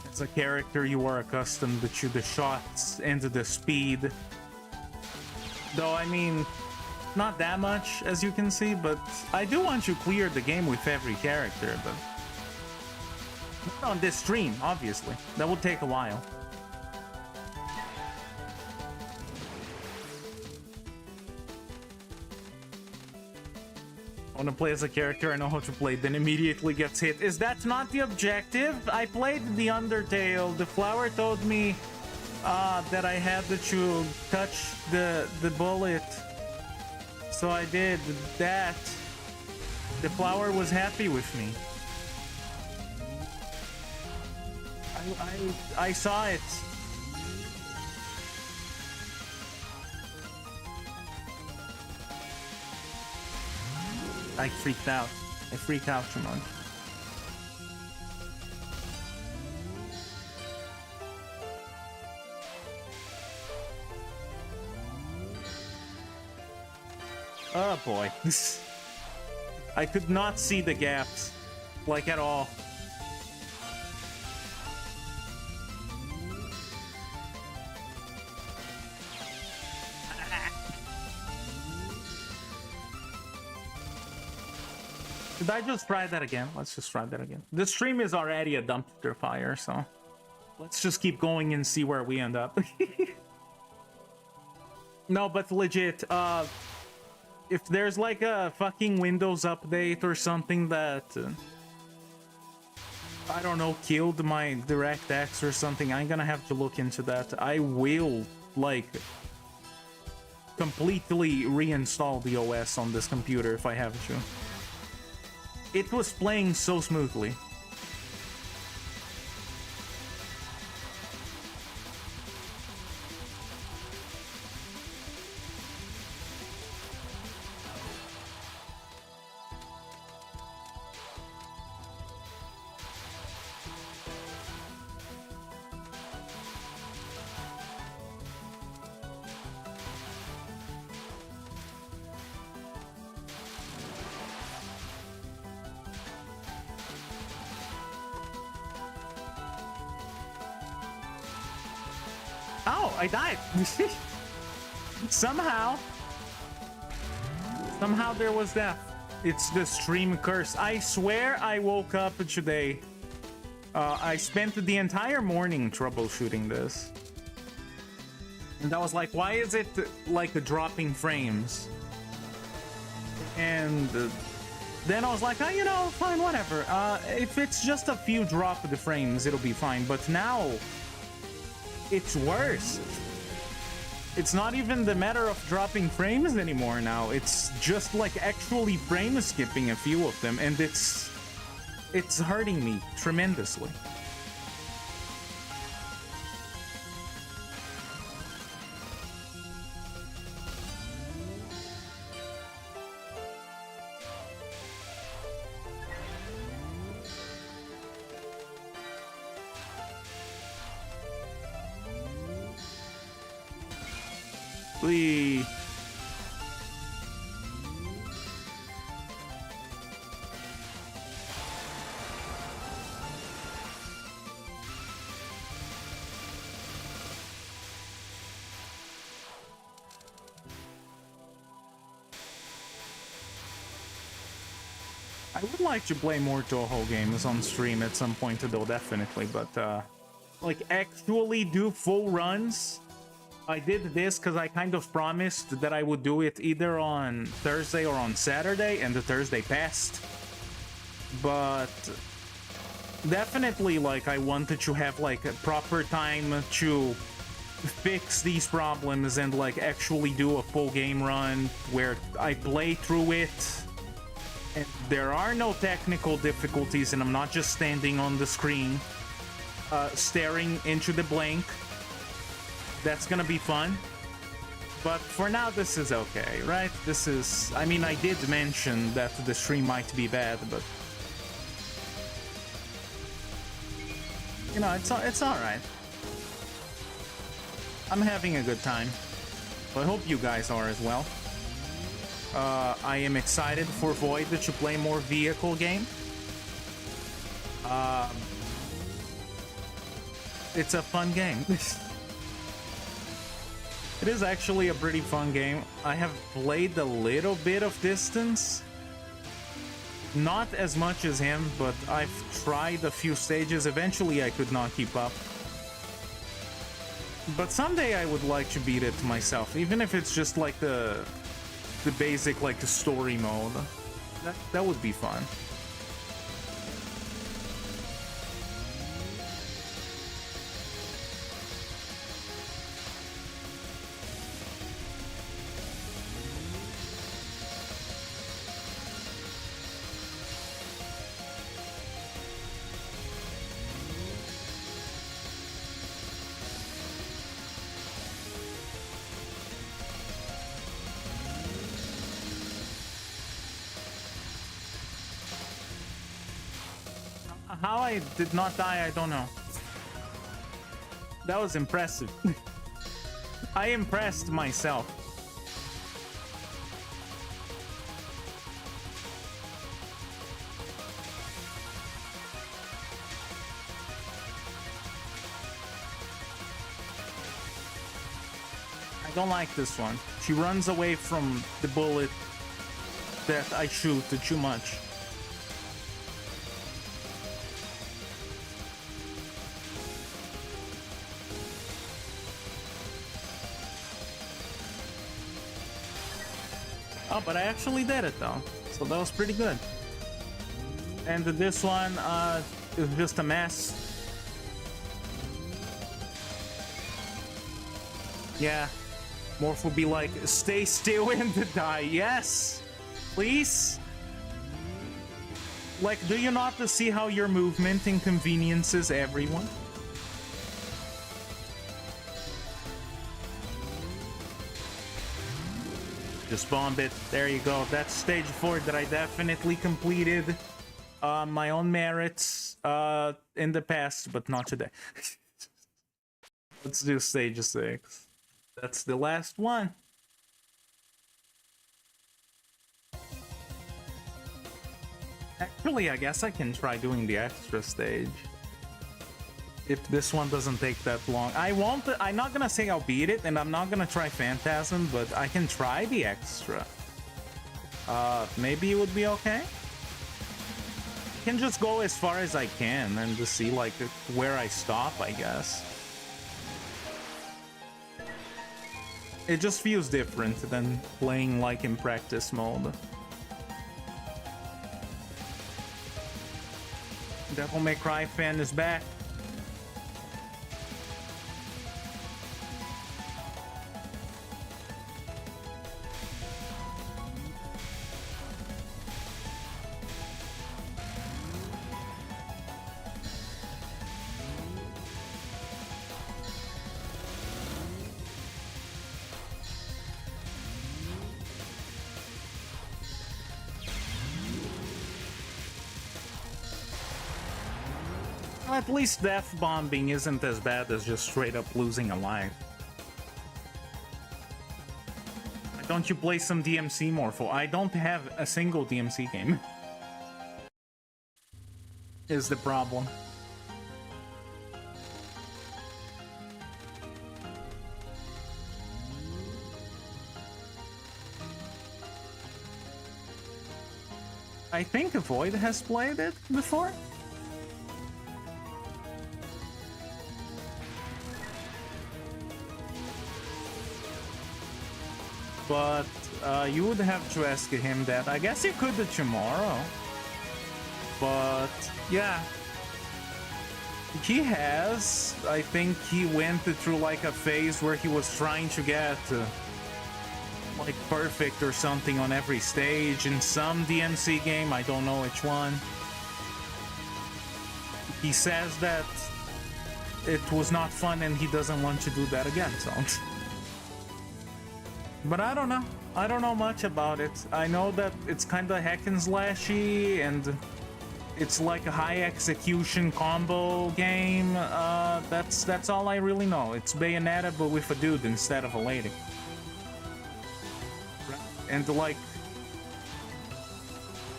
as a character you are accustomed to the shots and the speed. Though, I mean, not that much, as you can see, but I do want to clear the game with every character, but not on this stream, obviously. That would take a while. I want to play as a character I know how to play, then immediately gets hit. Is that not the objective? I played the Undertale. The flower told me that I had to touch the bullet. So I did that. The flower was happy with me. I saw it. I freaked out. I freaked out too much. Oh boy. I could not see the gaps, like at all. Did I just try that again? Let's just try that again. The stream is already a dumpster fire, so let's just keep going and see where we end up. No, but legit, if there's like a fucking Windows update or something that, I don't know, killed my DirectX or something, I'm gonna have to look into that. I will, like, completely reinstall the OS on this computer if I have to. It was playing so smoothly. Oh, I died. Somehow there was death. It's the stream curse. I swear I woke up today. I spent the entire morning troubleshooting this. And I was like, why is it like dropping frames? And then I was like, oh, you know, fine, whatever. If it's just a few drop of the frames, it'll be fine. But now it's worse. It's not even the matter of dropping frames anymore now. It's just like actually frame skipping a few of them, and it's hurting me tremendously. Whee. I would like to play more Touhou games on stream at some point though, definitely, but like actually do full runs. I did this because I kind of promised that I would do it either on Thursday or on Saturday, and the Thursday passed. But definitely, like, I wanted to have, like, a proper time to fix these problems and, like, actually do a full game run where I play through it. And there are no technical difficulties, and I'm not just standing on the screen, staring into the blank. That's gonna be fun. But for now, this is okay, right? This is... I mean, I did mention that the stream might be bad, but... you know, it's alright. I'm having a good time. I hope you guys are as well. I am excited for Void to play more vehicle game. It's a fun game. It is actually a pretty fun game. I have played a little bit of Distance. Not as much as him, but I've tried a few stages. Eventually I could not keep up. But someday I would like to beat it myself, even if it's just like the basic, like, the story mode. That would be fun. How I did not die, I don't know. That was impressive. I impressed myself. I don't like this one. She runs away from the bullet that I shoot too much. Oh, but I actually did it though, so that was pretty good. And this one is just a mess. Yeah, Morph will be like, stay still and die. Yes, please. Like, do you not see how your movement inconveniences everyone? Just bomb it. There you go. That's stage 4 that I definitely completed on my own merits in the past, but not today. Let's do stage 6. That's the last one. Actually, I guess I can try doing the extra stage. If this one doesn't take that long. I'm not gonna say I'll beat it, and I'm not gonna try Phantasm, but I can try the extra. Maybe it would be okay? I can just go as far as I can and just see, like, where I stop, I guess. It just feels different than playing, like, in practice mode. Devil May Cry fan is back. At least death bombing isn't as bad as just straight up losing a life. Why don't you play some DMC, Morpho? I don't have a single DMC game. Is the problem. I think Void has played it before. But you would have to ask him that. I guess you could tomorrow. But yeah. He has. I think he went through like a phase where he was trying to get like perfect or something on every stage in some DMC game. I don't know which one. He says that it was not fun and he doesn't want to do that again, so. But I don't know. I don't know much about it. I know that it's kind of hack and slashy and it's like a high execution combo game. That's all I really know. It's Bayonetta but with a dude instead of a lady. And like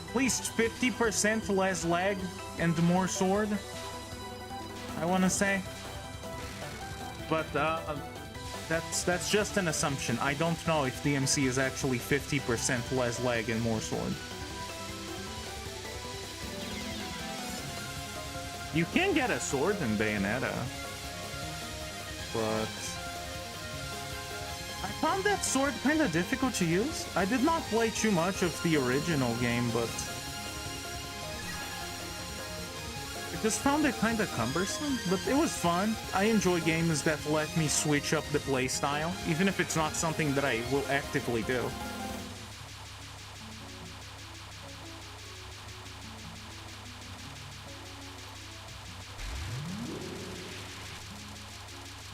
at least 50% less lag and more sword, I want to say. But that's just an assumption. I don't know if DMC is actually 50% less lag and more sword. You can get a sword in Bayonetta, but I found that sword kind of difficult to use. I did not play too much of the original game, but I just found it kind of cumbersome, but it was fun. I enjoy games that let me switch up the playstyle, even if it's not something that I will actively do.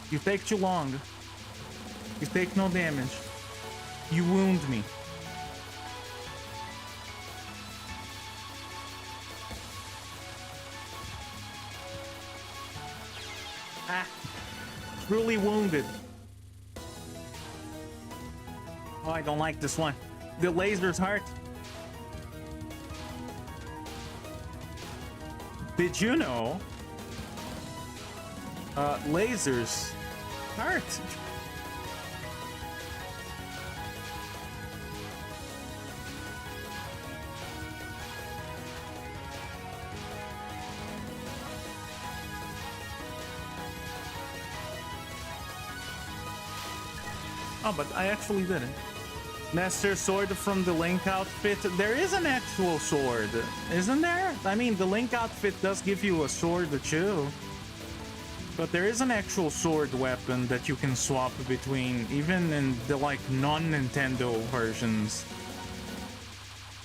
You take too long. You take no damage. You wound me. Ah. Truly wounded. Oh, I don't like this one. The laser's hurt. Did you know? Lasers hurt. Oh, but I actually didn't. Master Sword from the Link outfit. There is an actual sword, isn't there? I mean, the Link outfit does give you a sword too. But there is an actual sword weapon that you can swap between, even in the, like, non-Nintendo versions.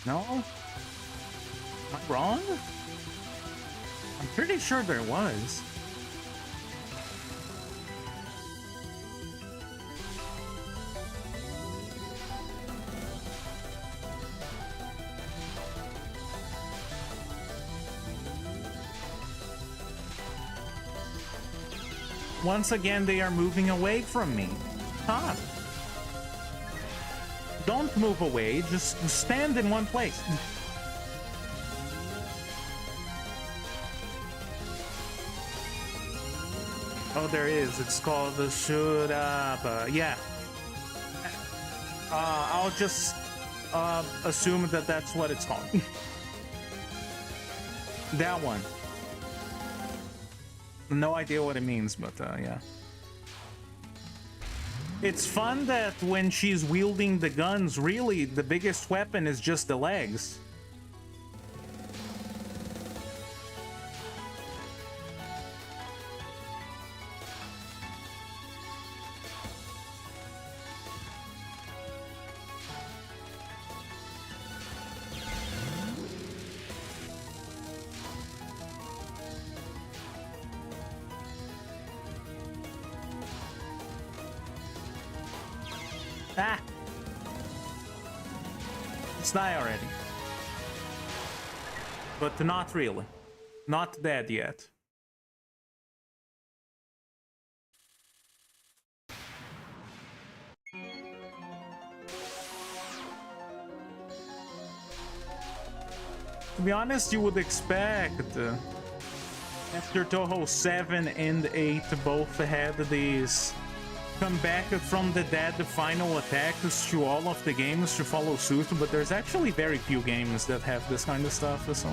No? Am I wrong? I'm pretty sure there was. Once again, they are moving away from me. Stop. Don't move away, just stand in one place. Oh, there is. It's called the Shoot Up. Yeah. I'll just assume that that's what it's called. That one. No idea what it means, but yeah. It's fun that when she's wielding the guns, really, the biggest weapon is just the legs. Ah! It's die already. But not really. Not dead yet. To be honest, you would expect after Touhou 7 and 8 both had these come back from the dead final attacks to all of the games to follow suit, but there's actually very few games that have this kind of stuff, so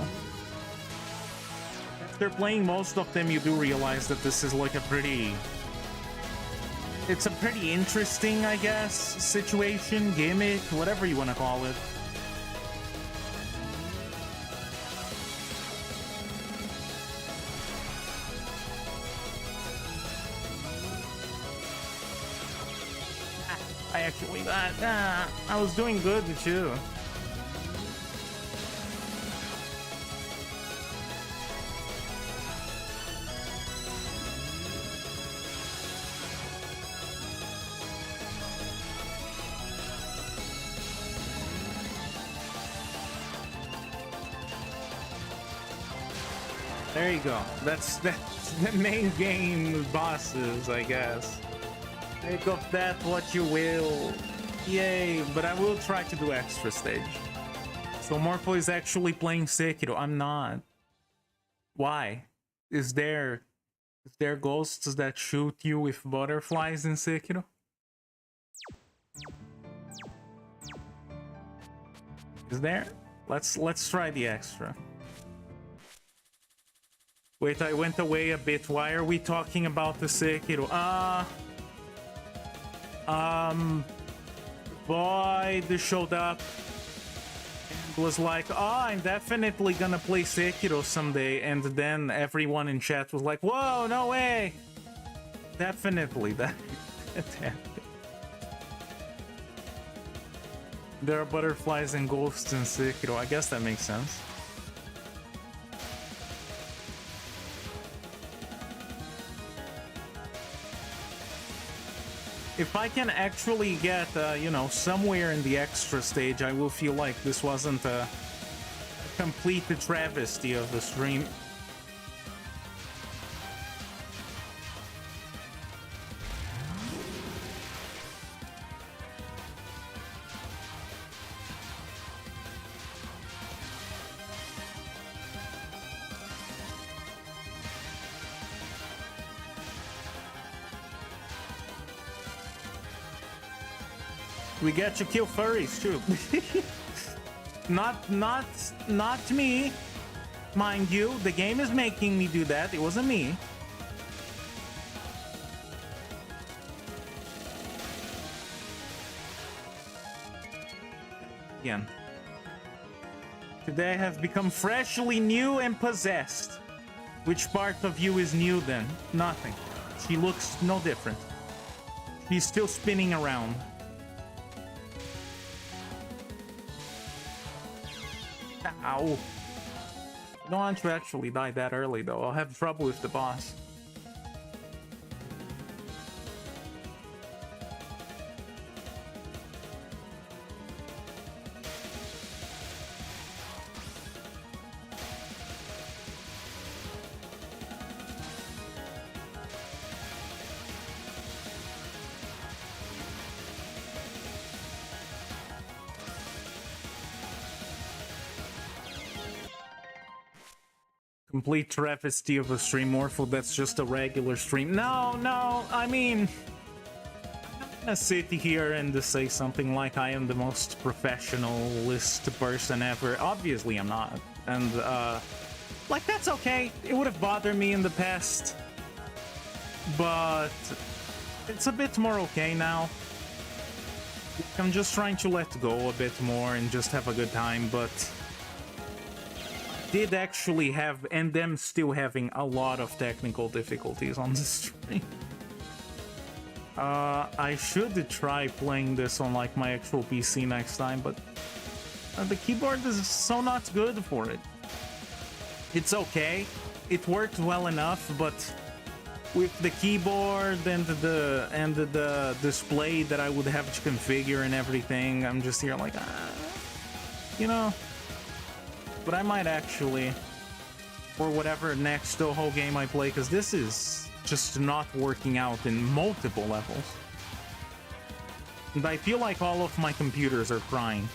after playing most of them you do realize that this is like a pretty interesting, I guess, situation, gimmick, whatever you want to call it. I actually got, I was doing good too. There you go. That's the main game bosses, I guess. Make of that what you will. Yay, but I will try to do extra stage. So Morpho is actually playing Sekiro. I'm not. Why? Is there ghosts that shoot you with butterflies in Sekiro? Is there? Let's try the extra. Wait, I went away a bit. Why are we talking about the Sekiro? Boyd showed up and was like, oh, I'm definitely gonna play Sekiro someday, and then everyone in chat was like, whoa, no way. Definitely that. There are butterflies and ghosts in Sekiro. I guess that makes sense. If I can actually get, you know, somewhere in the extra stage, I will feel like this wasn't a complete travesty of the stream. We get to kill furries too. not me, mind you. The game is making me do that. It wasn't me. Again. Today I have become freshly new and possessed. Which part of you is new then? Nothing. She looks no different. She's still spinning around. Ow. Don't want to actually die that early, though. I'll have trouble with the boss. Complete travesty of a stream, Morpho. That's just a regular stream. No, I mean, I'm not gonna sit here and say something like I am the most professionalist person ever. Obviously, I'm not. And, like, that's okay. It would have bothered me in the past. But it's a bit more okay now. I'm just trying to let go a bit more and just have a good time, but did actually have, and them still having a lot of technical difficulties on the stream. I should try playing this on like my actual PC next time, but the keyboard is so not good for it. It's okay, it works well enough, but with the keyboard and the display that I would have to configure and everything, I'm just here like, you know. But I might actually, or whatever next Touhou game I play, because this is just not working out in multiple levels. And I feel like all of my computers are crying.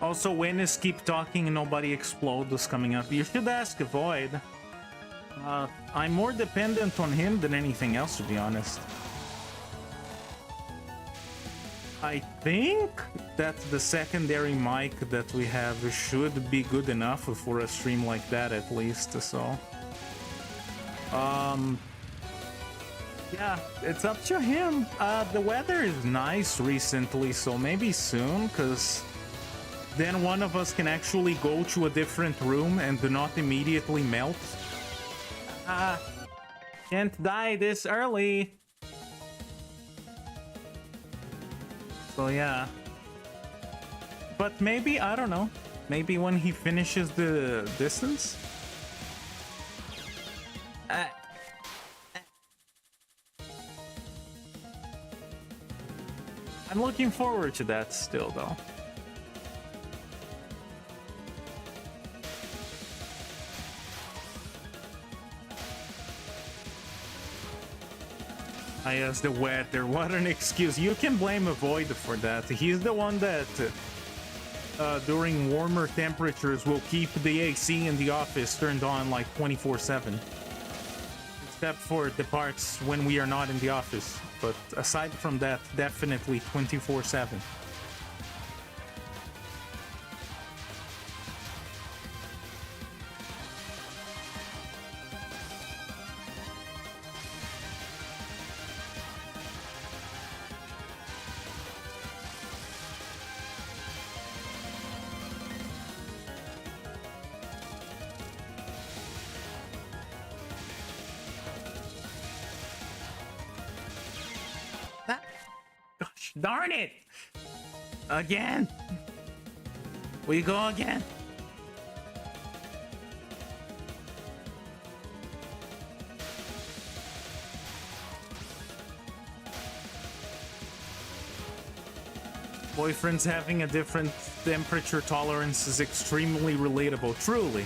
Also, when is Keep Talking and Nobody Explodes coming up? You should ask Void. I'm more dependent on him than anything else, to be honest. I think that the secondary mic that we have should be good enough for a stream like that, at least, so... yeah, it's up to him. The weather is nice recently, so maybe soon, because then one of us can actually go to a different room and do not immediately melt. Can't die this early. So yeah. But maybe, I don't know, maybe when he finishes the distance? I'm looking forward to that still, though. Yes, the weather. What an excuse. You can blame Void for that. He's the one that, during warmer temperatures, will keep the AC in the office turned on like 24/7. Except for the parts when we are not in the office. But aside from that, definitely 24/7. Darn it! Again! We go again! Boyfriends having a different temperature tolerance is extremely relatable, truly.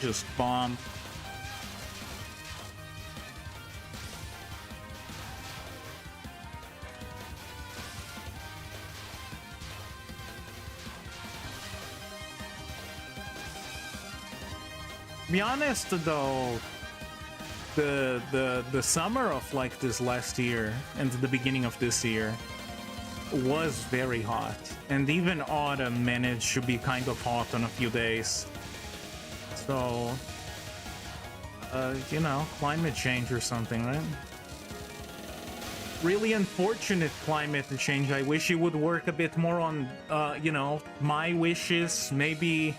Just bomb. To be honest, though, the summer of like this last year and the beginning of this year was very hot, and even autumn managed to be kind of hot on a few days. So, you know, climate change or something, right? Really unfortunate climate change. I wish it would work a bit more on, you know, my wishes. Maybe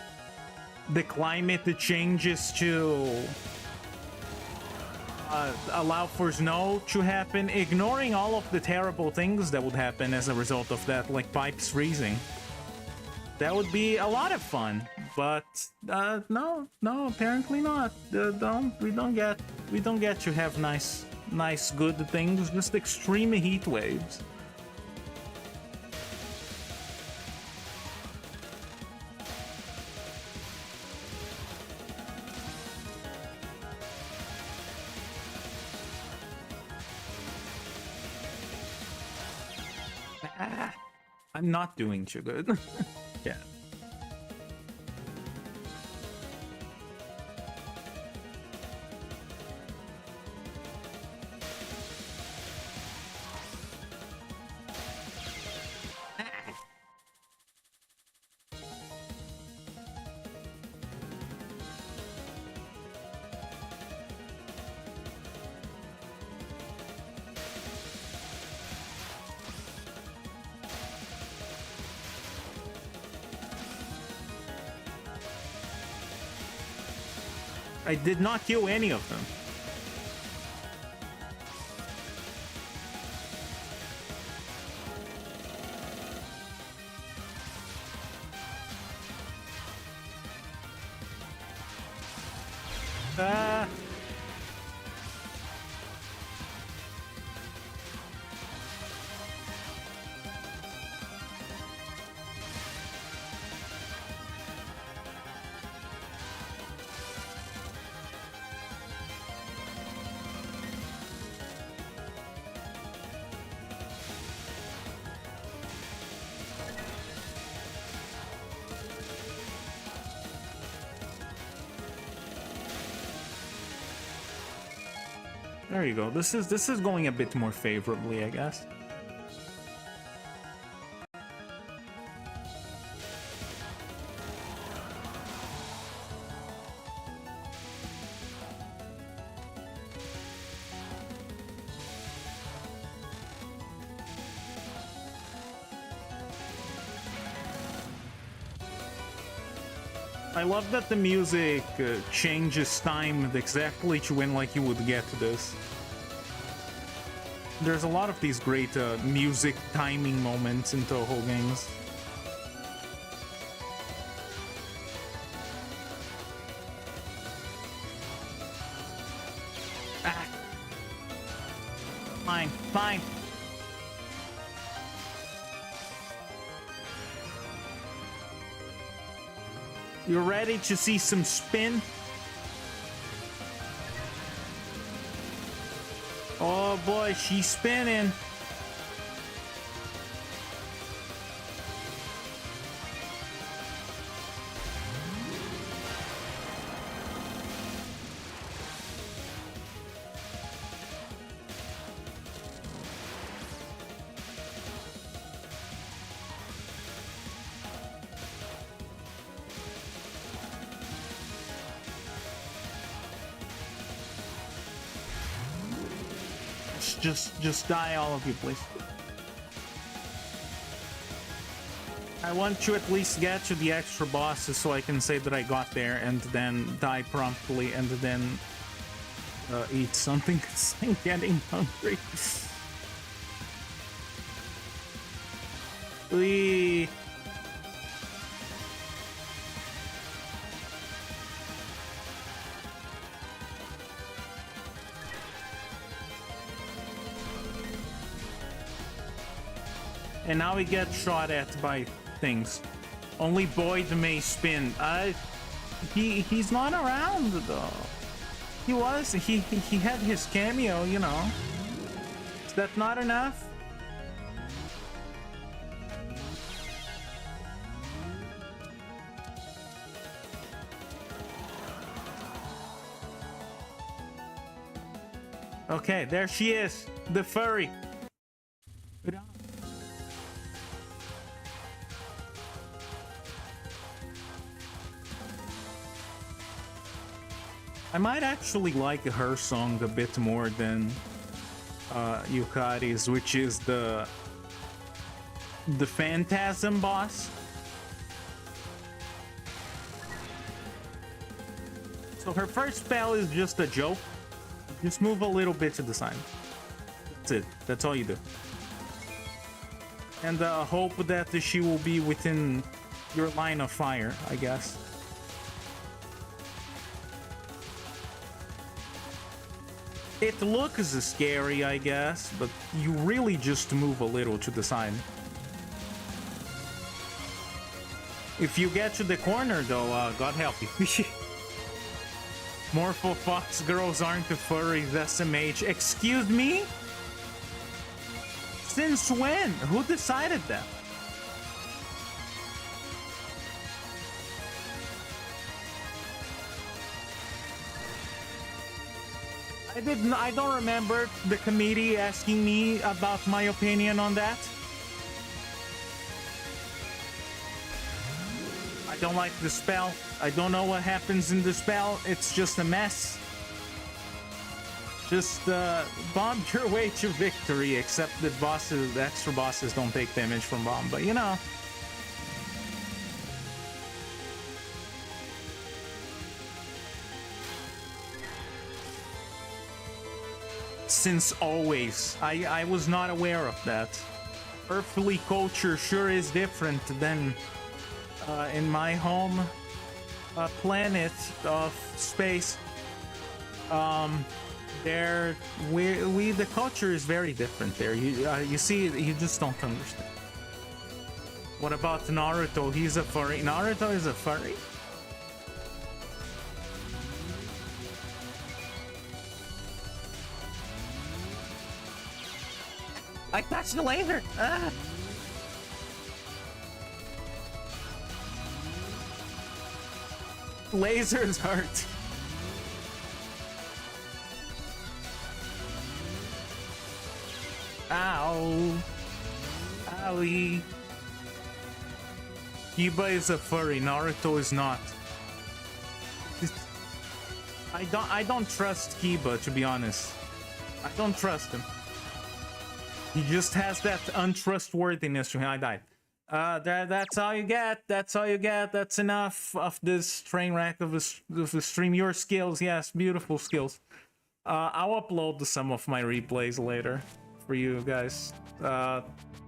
the climate changes to allow for snow to happen, ignoring all of the terrible things that would happen as a result of that, like pipes freezing. That would be a lot of fun, but no, apparently not. We don't get to have nice good things, just extreme heat waves. I'm not doing too good. Yeah. I did not kill any of them. There you go. This is going a bit more favorably, I guess. I love that the music changes time exactly to when like you would get to this. There's a lot of these great music timing moments in Touhou games. Ah. Fine. You ready to see some spin? Oh boy, she's spinning. Just die, all of you, please. I want to at least get to the extra bosses so I can say that I got there and then die promptly and then eat something because I'm getting hungry. Wee. And now we get shot at by things. Only Boyd may spin. He's not around though. He had his cameo, you know. Is that not enough? Okay, there she is, the furry. I might actually like her song a bit more than Yukari's, which is the Phantasm boss. So her first spell is just a joke. Just move a little bit to the side. That's it. That's all you do. And hope that she will be within your line of fire, I guess. It looks scary, I guess, but you really just move a little to the side. If you get to the corner, though, God help you. Morpho Fox girls aren't furries, SMH. Excuse me? Since when? Who decided that? I don't remember the committee asking me about my opinion on that. I don't like the spell. I don't know what happens in the spell. It's just a mess. Just bomb your way to victory, except that bosses, the extra bosses don't take damage from bomb, but you know. Since always. I was not aware of that. Earthly culture sure is different than in my home planet of space. There, the culture is very different there. You see, you just don't understand. What about Naruto? He's a furry. Naruto is a furry? I touched the laser! Ah. Lasers hurt. Ow. Owie. Kiba is a furry, Naruto is not. I don't trust Kiba, to be honest. I don't trust him. He just has that untrustworthiness to him. I died. That's all you get. That's all you get. That's enough of this train wreck of a stream. Your skills, yes, beautiful skills. I'll upload some of my replays later for you guys. I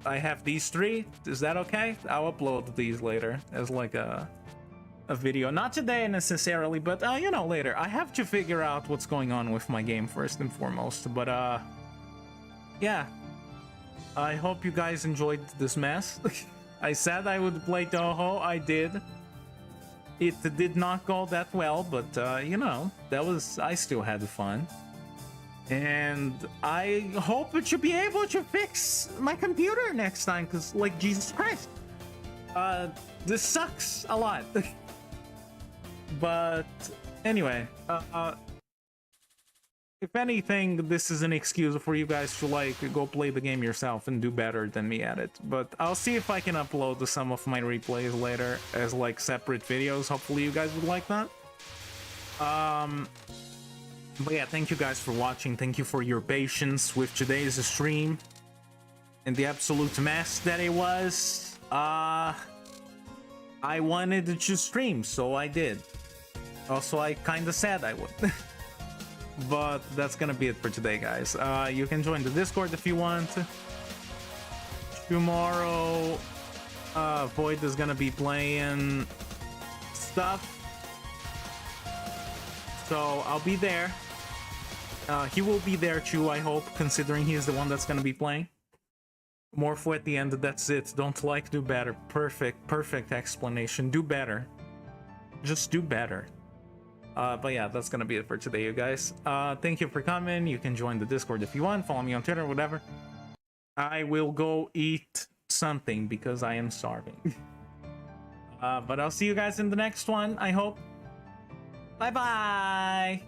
have these 3. Is that okay? I'll upload these later as like a video. Not today necessarily, but you know, later. I have to figure out what's going on with my game first and foremost. But yeah. I hope you guys enjoyed this mess. I said I would play Touhou, I did. It did not go that well, but you know, I still had fun. And I hope that you'll be able to fix my computer next time, because, like, Jesus Christ. This sucks a lot. But anyway, if anything, this is an excuse for you guys to, like, go play the game yourself and do better than me at it. But I'll see if I can upload some of my replays later as, like, separate videos. Hopefully you guys would like that. But yeah, thank you guys for watching. Thank you for your patience with today's stream and the absolute mess that it was. I wanted to stream, so I did. Also, I kind of said I would. But that's gonna be it for today, guys. You can join the Discord if you want. Tomorrow, Void is gonna be playing stuff, so I'll be there. He will be there too, I hope, considering he is the one that's gonna be playing. Morpho at the end, that's it. Don't like, do better. Perfect explanation. Do better. Just do better. But yeah, that's gonna be it for today, you guys. Thank you for coming. You can join the Discord if you want. Follow me on Twitter, whatever. I will go eat something because I am starving. But I'll see you guys in the next one, I hope. Bye-bye!